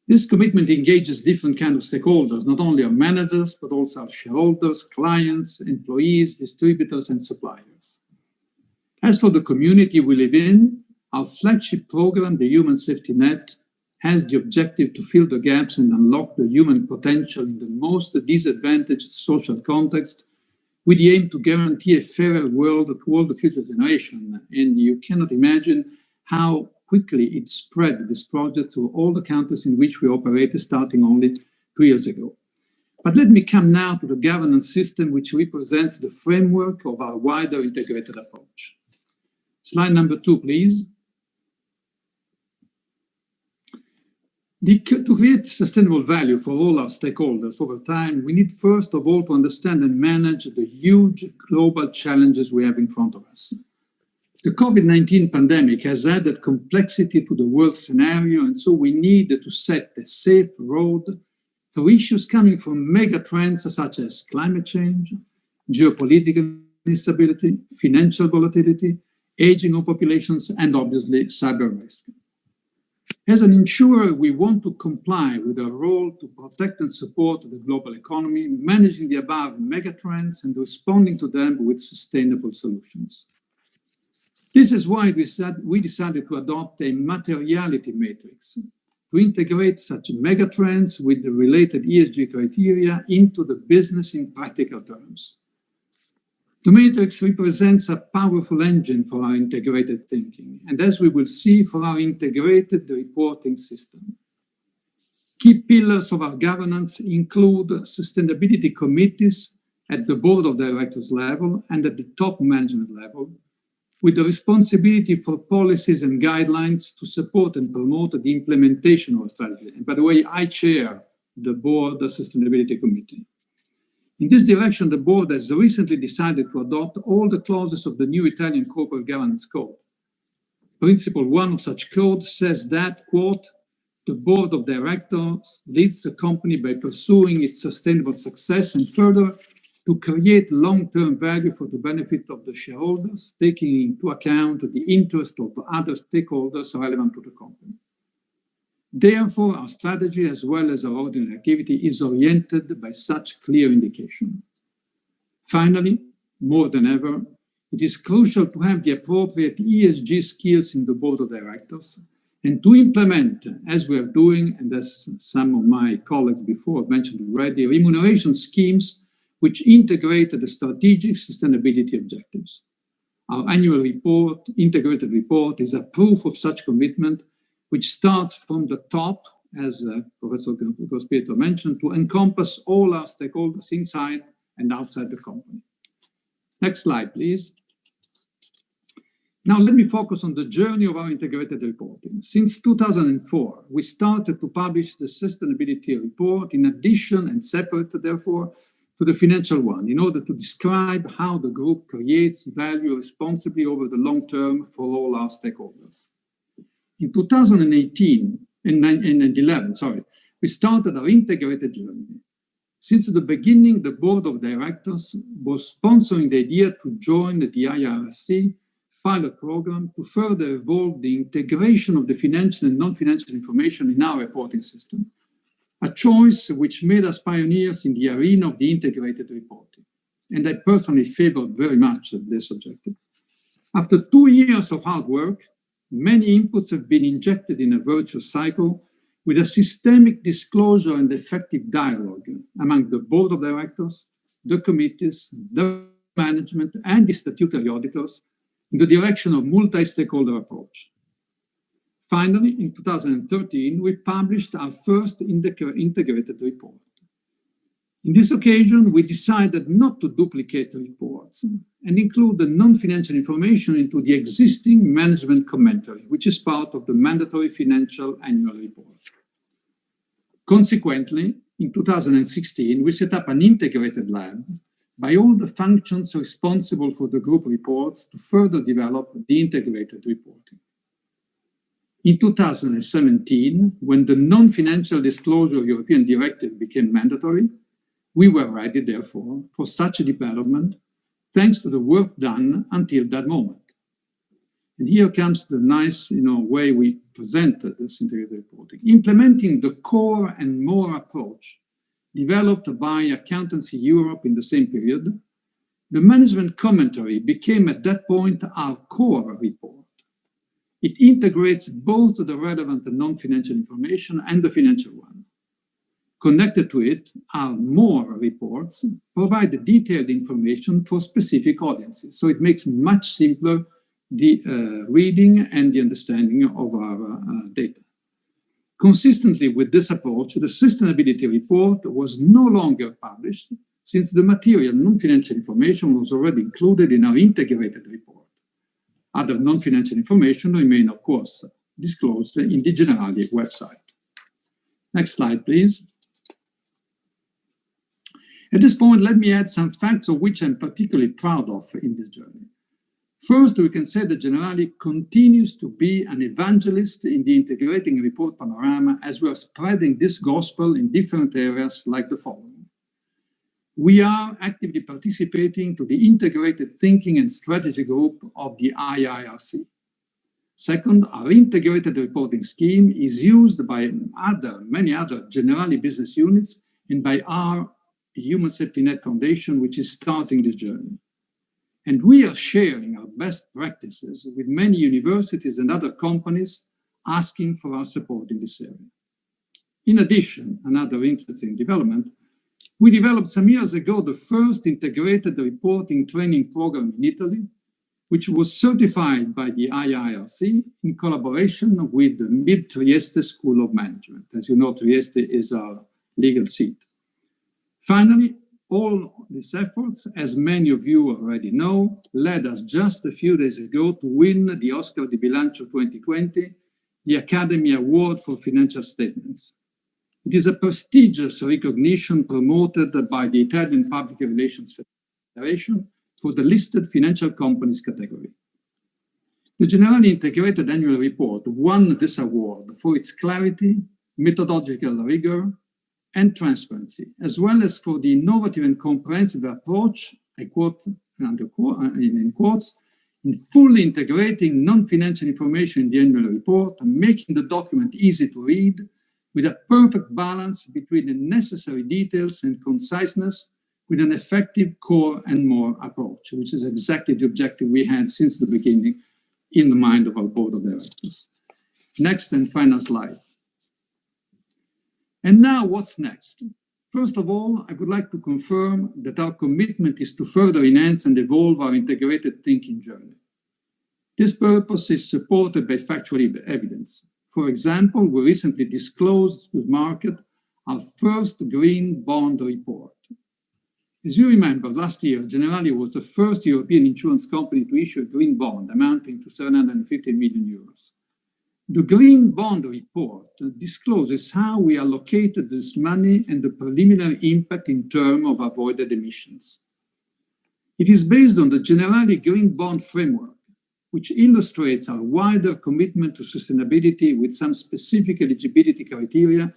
This commitment engages different kinds of stakeholders, not only our managers, but also our shareholders, clients, employees, distributors, and suppliers. As for the community we live in, our flagship program, the Human Safety Net, has the objective to fill the gaps and unlock the human potential in the most disadvantaged social context, with the aim to guarantee a fairer world to all the future generations. And you cannot imagine how quickly it spread, this project, to all the countries in which we operated, starting only 2 years ago. But let me come now to the governance system, which represents the framework of our wider integrated approach. Slide number 2, please. To create sustainable value for all our stakeholders over time, we need first of all to understand and manage the huge global challenges we have in front of us. The COVID-19 pandemic has added complexity to the world scenario, and so we need to set a safe road through issues coming from mega trends such as climate change, geopolitical instability, financial volatility, aging of populations, and obviously cyber risk. As an insurer, we want to comply with our role to protect and support the global economy, managing the above megatrends and responding to them with sustainable solutions. This is why we decided to adopt a materiality matrix to integrate such megatrends with the related ESG criteria into the business in practical terms. The matrix represents a powerful engine for our integrated thinking, and as we will see, for our integrated reporting system. Key pillars of our governance include sustainability committees at the board of directors level and at the top management level, with the responsibility for policies and guidelines to support and promote the implementation of our strategy. And by the way, I chair the board sustainability committee. In this direction, the board has recently decided to adopt all the clauses of the new Italian Corporate Governance Code. Principle 1 of such code says that, quote, the board of directors leads the company by pursuing its sustainable success and further to create long-term value for the benefit of the shareholders, taking into account the interest of other stakeholders relevant to the company. Therefore, our strategy, as well as our ordinary activity, is oriented by such clear indication. Finally, more than ever, it is crucial to have the appropriate ESG skills in the board of directors and to implement, as we are doing, and as some of my colleagues before mentioned already, remuneration schemes which integrate the strategic sustainability objectives. Our annual report, integrated report, is a proof of such commitment, which starts from the top, as Professor Cospieto mentioned, to encompass all our stakeholders inside and outside the company. Next slide, please. Now let me focus on the journey of our integrated reporting. Since 2004, we started to publish the sustainability report in addition and separate, therefore, to the financial one, in order to describe how the group creates value responsibly over the long term for all our stakeholders. In 2011, we started our integrated journey. Since the beginning, the board of directors was sponsoring the idea to join the dell'IIRC pilot program to further evolve the integration of the financial and non-financial information in our reporting system, a choice which made us pioneers in the arena of the integrated reporting. And I personally favored very much this objective. After 2 years of hard work, many inputs have been injected in a virtuous cycle with a systemic disclosure and effective dialogue among the board of directors, the committees, the management, and the statutory auditors in the direction of multi-stakeholder approach. Finally, in 2013, we published our first integrated report. In this occasion, we decided not to duplicate reports and include the non-financial information into the existing management commentary, which is part of the mandatory financial annual report. Consequently, in 2016, we set up an integrated lab by all the functions responsible for the group reports to further develop the integrated reporting. In 2017, when the non-financial disclosure European directive became mandatory, we were ready, therefore, for such a development, thanks to the work done until that moment. And here comes the nice way we presented this integrated reporting. Implementing the core and more approach developed by Accountancy Europe in the same period, the management commentary became at that point our core report. It integrates both the relevant and non-financial information and the financial one. Connected to it are more reports, provide detailed information for specific audiences. So it makes much simpler the reading and the understanding of our data. Consistently with this approach, the sustainability report was no longer published since the material non-financial information was already included in our integrated report. Other non-financial information remain, of course, disclosed in the Generali website. Next slide, please. At this point, let me add some facts of which I'm particularly proud of in this journey. First, we can say that Generali continues to be an evangelist in the integrating report panorama as we are spreading this gospel in different areas like the following. We are actively participating to the integrated thinking and strategy group of the IIRC. Second, our integrated reporting scheme is used by many other Generali business units and by our Human Safety Net Foundation, which is starting the journey. And we are sharing our best practices with many universities and other companies asking for our support in this area. In addition, another interesting development, we developed some years ago the first integrated reporting training program in Italy, which was certified by the IIRC in collaboration with the Mid-Trieste School of Management. As you know, Trieste is our legal seat. Finally, all these efforts, as many of you already know, led us just a few days ago to win the Oscar di Bilancio 2020, the Academy Award for Financial Statements. It is a prestigious recognition promoted by the Italian Public Relations Federation for the listed financial companies category. The Generali Integrated Annual Report won this award for its clarity, methodological rigor, and transparency, as well as for the innovative and comprehensive approach, I quote in quotes, in fully integrating non-financial information in the annual report and making the document easy to read with a perfect balance between the necessary details and conciseness with an effective core and more approach, which is exactly the objective we had since the beginning in the mind of our board of directors. Next and final slide. And now what's next? First of all, I would like to confirm that our commitment is to further enhance and evolve our integrated thinking journey. This purpose is supported by factual evidence. For example, we recently disclosed to the market our first green bond report. As you remember, last year, Generali was the first European insurance company to issue a green bond amounting to 750 million euros. The Green Bond Report discloses how we allocated this money and the preliminary impact in terms of avoided emissions. It is based on the Generali Green Bond Framework, which illustrates our wider commitment to sustainability with some specific eligibility criteria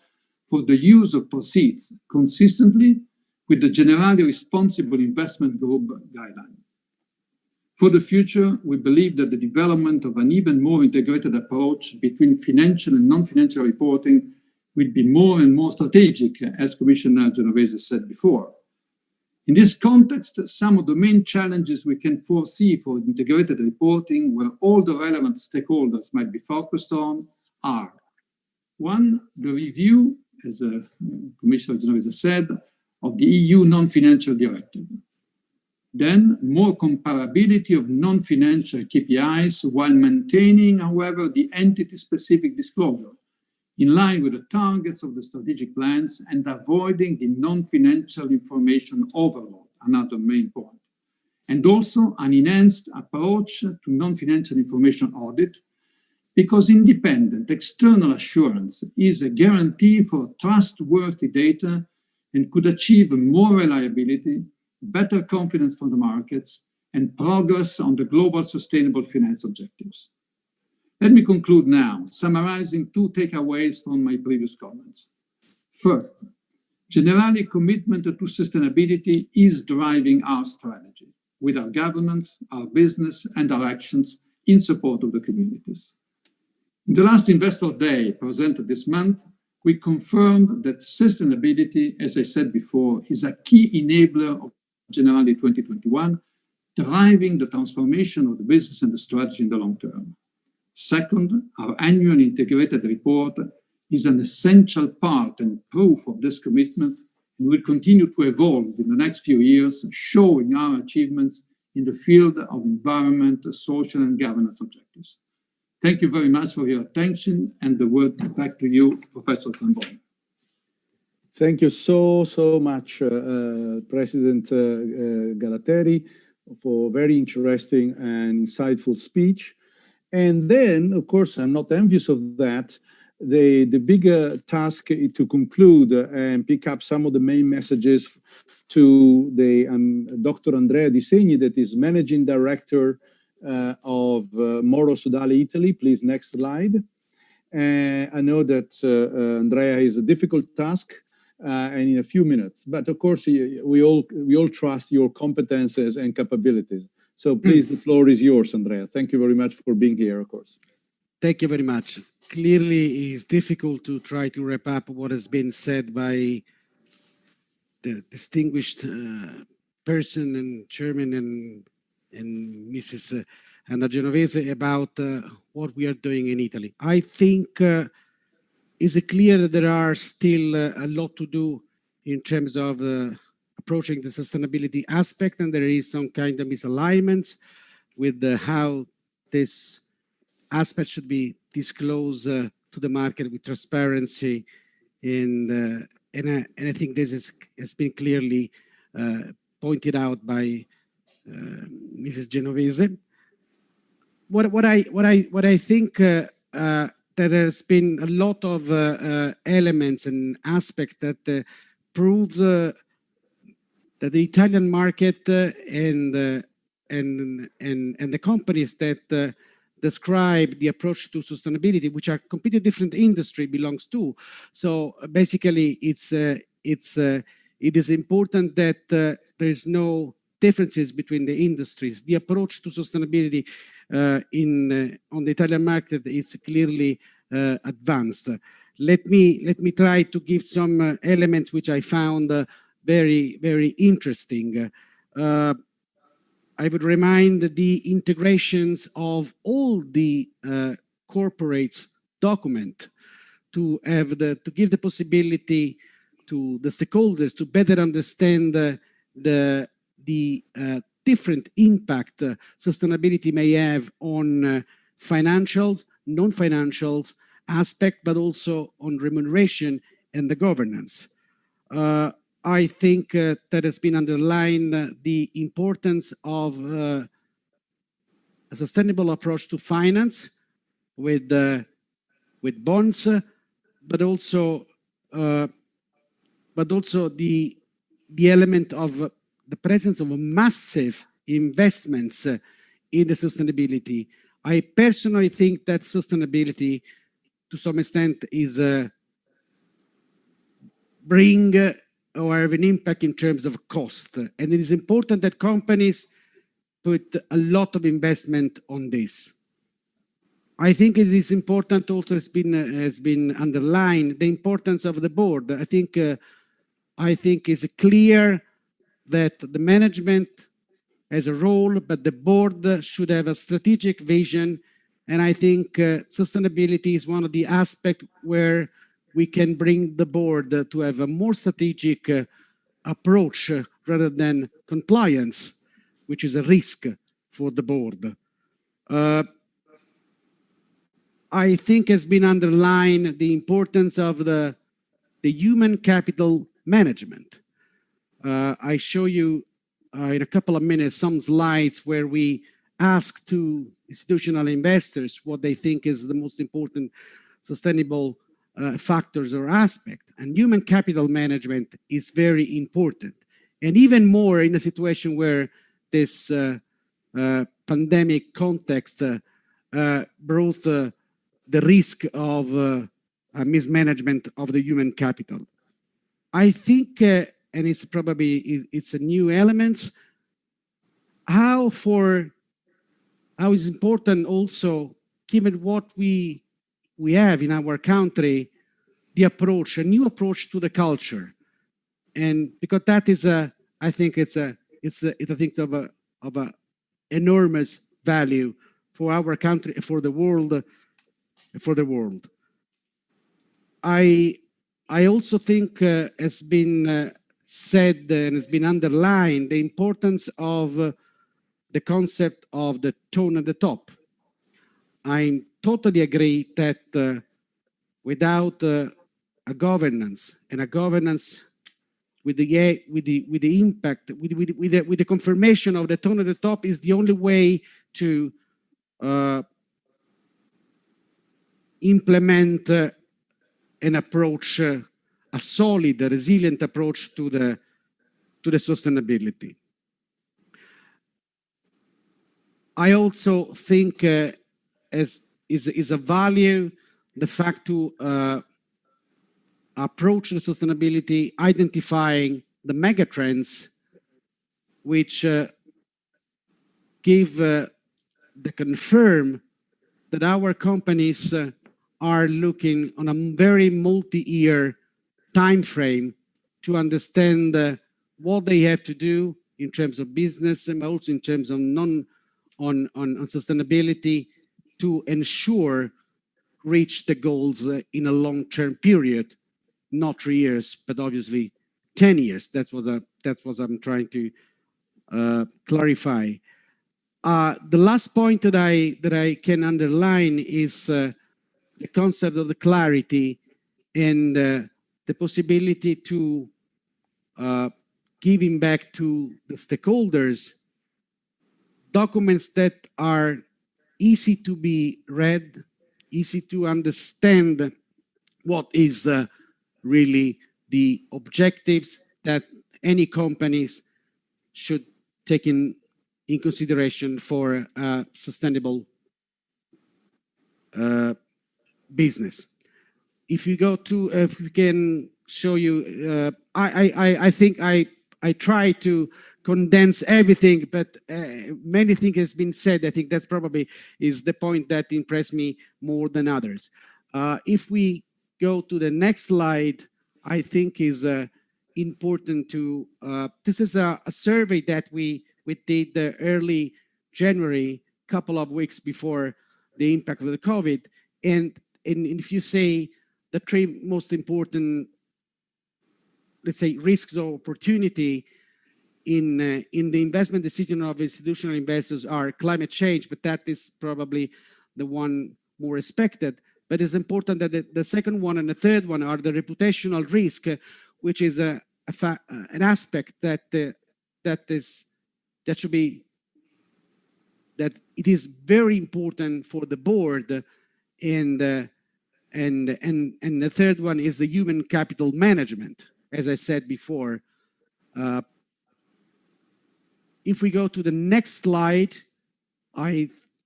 for the use of proceeds, consistently with the Generali Responsible Investment Group guideline. For the future, we believe that the development of an even more integrated approach between financial and non-financial reporting will be more and more strategic, as Commissioner Genovese said before. In this context, some of the main challenges we can foresee for integrated reporting, where all the relevant stakeholders might be focused on, are: one, the review, as Commissioner Genovese said, of the EU non-financial directive. Then more comparability of non-financial KPIs while maintaining, however, the entity-specific disclosure in line with the targets of the strategic plans and avoiding the non-financial information overload, another main point. And also an enhanced approach to non-financial information audit, because independent external assurance is a guarantee for trustworthy data and could achieve more reliability, better confidence from the markets, and progress on the global sustainable finance objectives. Let me conclude now, summarizing two takeaways from my previous comments. First, Generali commitment to sustainability is driving our strategy with our governance, our business, and our actions in support of the communities. In the last Investor Day presented this month, we confirmed that sustainability, as I said before, is a key enabler of Generali 2021, driving the transformation of the business and the strategy in the long term. Second, our annual integrated report is an essential part and proof of this commitment and will continue to evolve in the next few years, showing our achievements in the field of environment, social, and governance objectives. Thank you very much for your attention, and the word back to you, Professor Zambon. Thank you so much, President Galateri, for a very interesting and insightful speech. And then, of course, I'm not envious of that. The bigger task is to conclude and pick up some of the main messages to the Dr. Andrea Di Segni, that is Managing Director of Moro Sodali Italy. Please, next slide. I know that Andrea is a difficult task, and in a few minutes, but of course we all trust your competences and capabilities. So please, the floor is yours, Andrea. Thank you very much for being here, of course. Thank you very much. Clearly, it's difficult to try to wrap up what has been said by the distinguished person and chairman and Mrs. Anna Genovese about what we are doing in Italy. I think it's clear that there are still a lot to do in terms of approaching the sustainability aspect, and there is some kind of misalignments with how this aspect should be disclosed to the market with transparency, and I think this has been clearly pointed out by Mrs. Genovese. What I think that there's been a lot of elements and aspects that prove that the Italian market and the companies that describe the approach to sustainability, which are completely different industry, belongs to. So basically, it is important that there is no differences between the industries. The approach to sustainability on the Italian market is clearly advanced. Let me try to give some elements which I found very, very interesting. I would remind the integrations of all the corporates document to give the possibility to the stakeholders to better understand the different impact sustainability may have on financials, non-financials aspect, but also on remuneration and the governance. I think that has been underlined the importance of a sustainable approach to finance with bonds, but also the element of the presence of massive investments in the sustainability. I personally think that sustainability, to some extent, is bring or have an impact in terms of cost. And it is important that companies put a lot of investment on this. I think it is important also has been underlined the importance of the board. I think it's clear that the management has a role, but the board should have a strategic vision. And I think sustainability is one of the aspects where we can bring the board to have a more strategic approach rather than compliance. which is a risk for the board. I think has been underlined the importance of the human capital management. I show you in a couple of minutes some slides where we ask to institutional investors what they think is the most important sustainable factors or aspect. And human capital management is very important. And even more in a situation where this pandemic context brought the risk of mismanagement of the human capital. I think, and it's probably, it's a new element, how is important also, given what we have in our country, the approach, a new approach to the culture. And because that is I think it's a thing of a enormous value for our country, for the world, I also think has been said and has been underlined the importance of the concept of the tone at the top. I totally agree that without a governance, and a governance with the impact, with the confirmation of the tone at the top, is the only way to implement an approach, a solid, resilient approach to the sustainability. I also think is a value the fact to approach the sustainability, identifying the megatrends which give the confirm that our companies are looking on a very multi-year time frame to understand what they have to do in terms of business and also in terms of on sustainability to ensure reach the goals in a long-term period, not 3 years, but obviously 10 years. That's what I'm trying to clarify. The last point that I can underline is the concept of the clarity and the possibility to giving back to the stakeholders documents that are easy to be read, easy to understand what is really the objectives that any companies should take in consideration for sustainable business. If you go to, if we can show you, I think I try to condense everything, but many things has been said. I think that's probably is the point that impressed me more than others. If we go to the next slide, I think is important to, this is a survey that we did early January, couple of weeks before the impact of the COVID. And if you say the three most important, let's say, risks or opportunity in the investment decision of institutional investors are climate change, but that is probably the one more expected. But it's important that the second one and the third one are the reputational risk, which is an aspect that should be, that it is very important for the board, and the third one is the human capital management, as I said before. If we go to the next slide,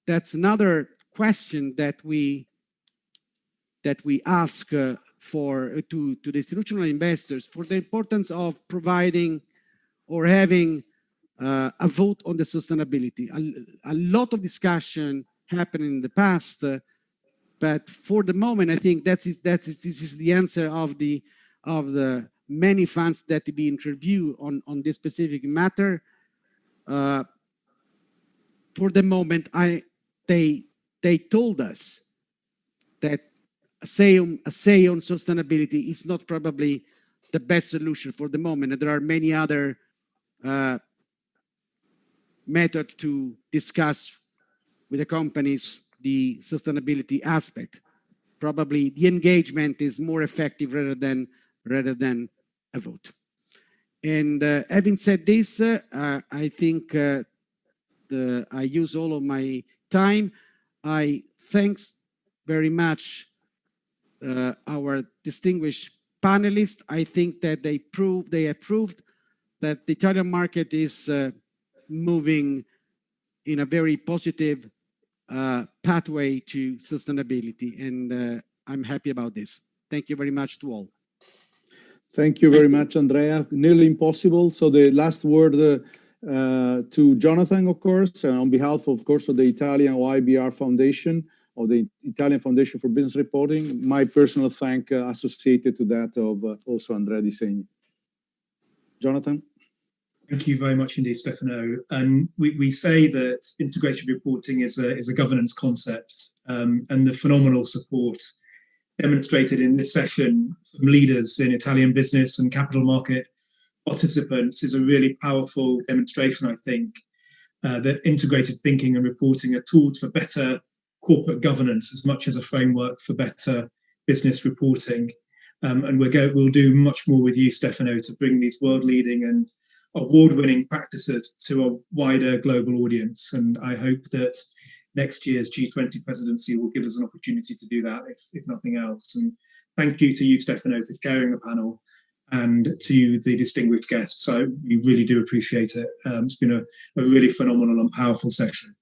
that's another question that we ask to the institutional investors for the importance of providing or having a vote on the sustainability. A lot of discussion happened in the past, but for the moment, I think this is the answer of the many funds that have been interviewed on this specific matter. For the moment, they told us that a say on sustainability is not probably the best solution for the moment. And there are many other method to discuss with the companies the sustainability aspect. Probably the engagement is more effective rather than a vote. And having said this, I think I use all of my time. I thanks very much our distinguished panelists. I think that they have proved that the Italian market is moving in a very positive pathway to sustainability, and I'm happy about this. Thank you very much to all. Thank you very much, Andrea. Nearly impossible. So the last word to Jonathan, of course, and on behalf, of course, of the Italian OIBR Foundation, or the Italian Foundation for Business Reporting, my personal thanks associated to that of also Andrea Di Segni. Jonathan? Thank you very much indeed, Stefano. And we say that integrated reporting is a governance concept, and the phenomenal support demonstrated in this session from leaders in Italian business and capital market participants is a really powerful demonstration, I think, that integrated thinking and reporting are tools for better corporate governance as much as a framework for better business reporting. And we'll do much more with you, Stefano, to bring these world-leading and award-winning practices to a wider global audience. And I hope that next year's G20 presidency will give us an opportunity to do that, if nothing else. And thank you to you, Stefano, for chairing the panel, and to the distinguished guests. We really do appreciate it. It's been a really phenomenal and powerful session.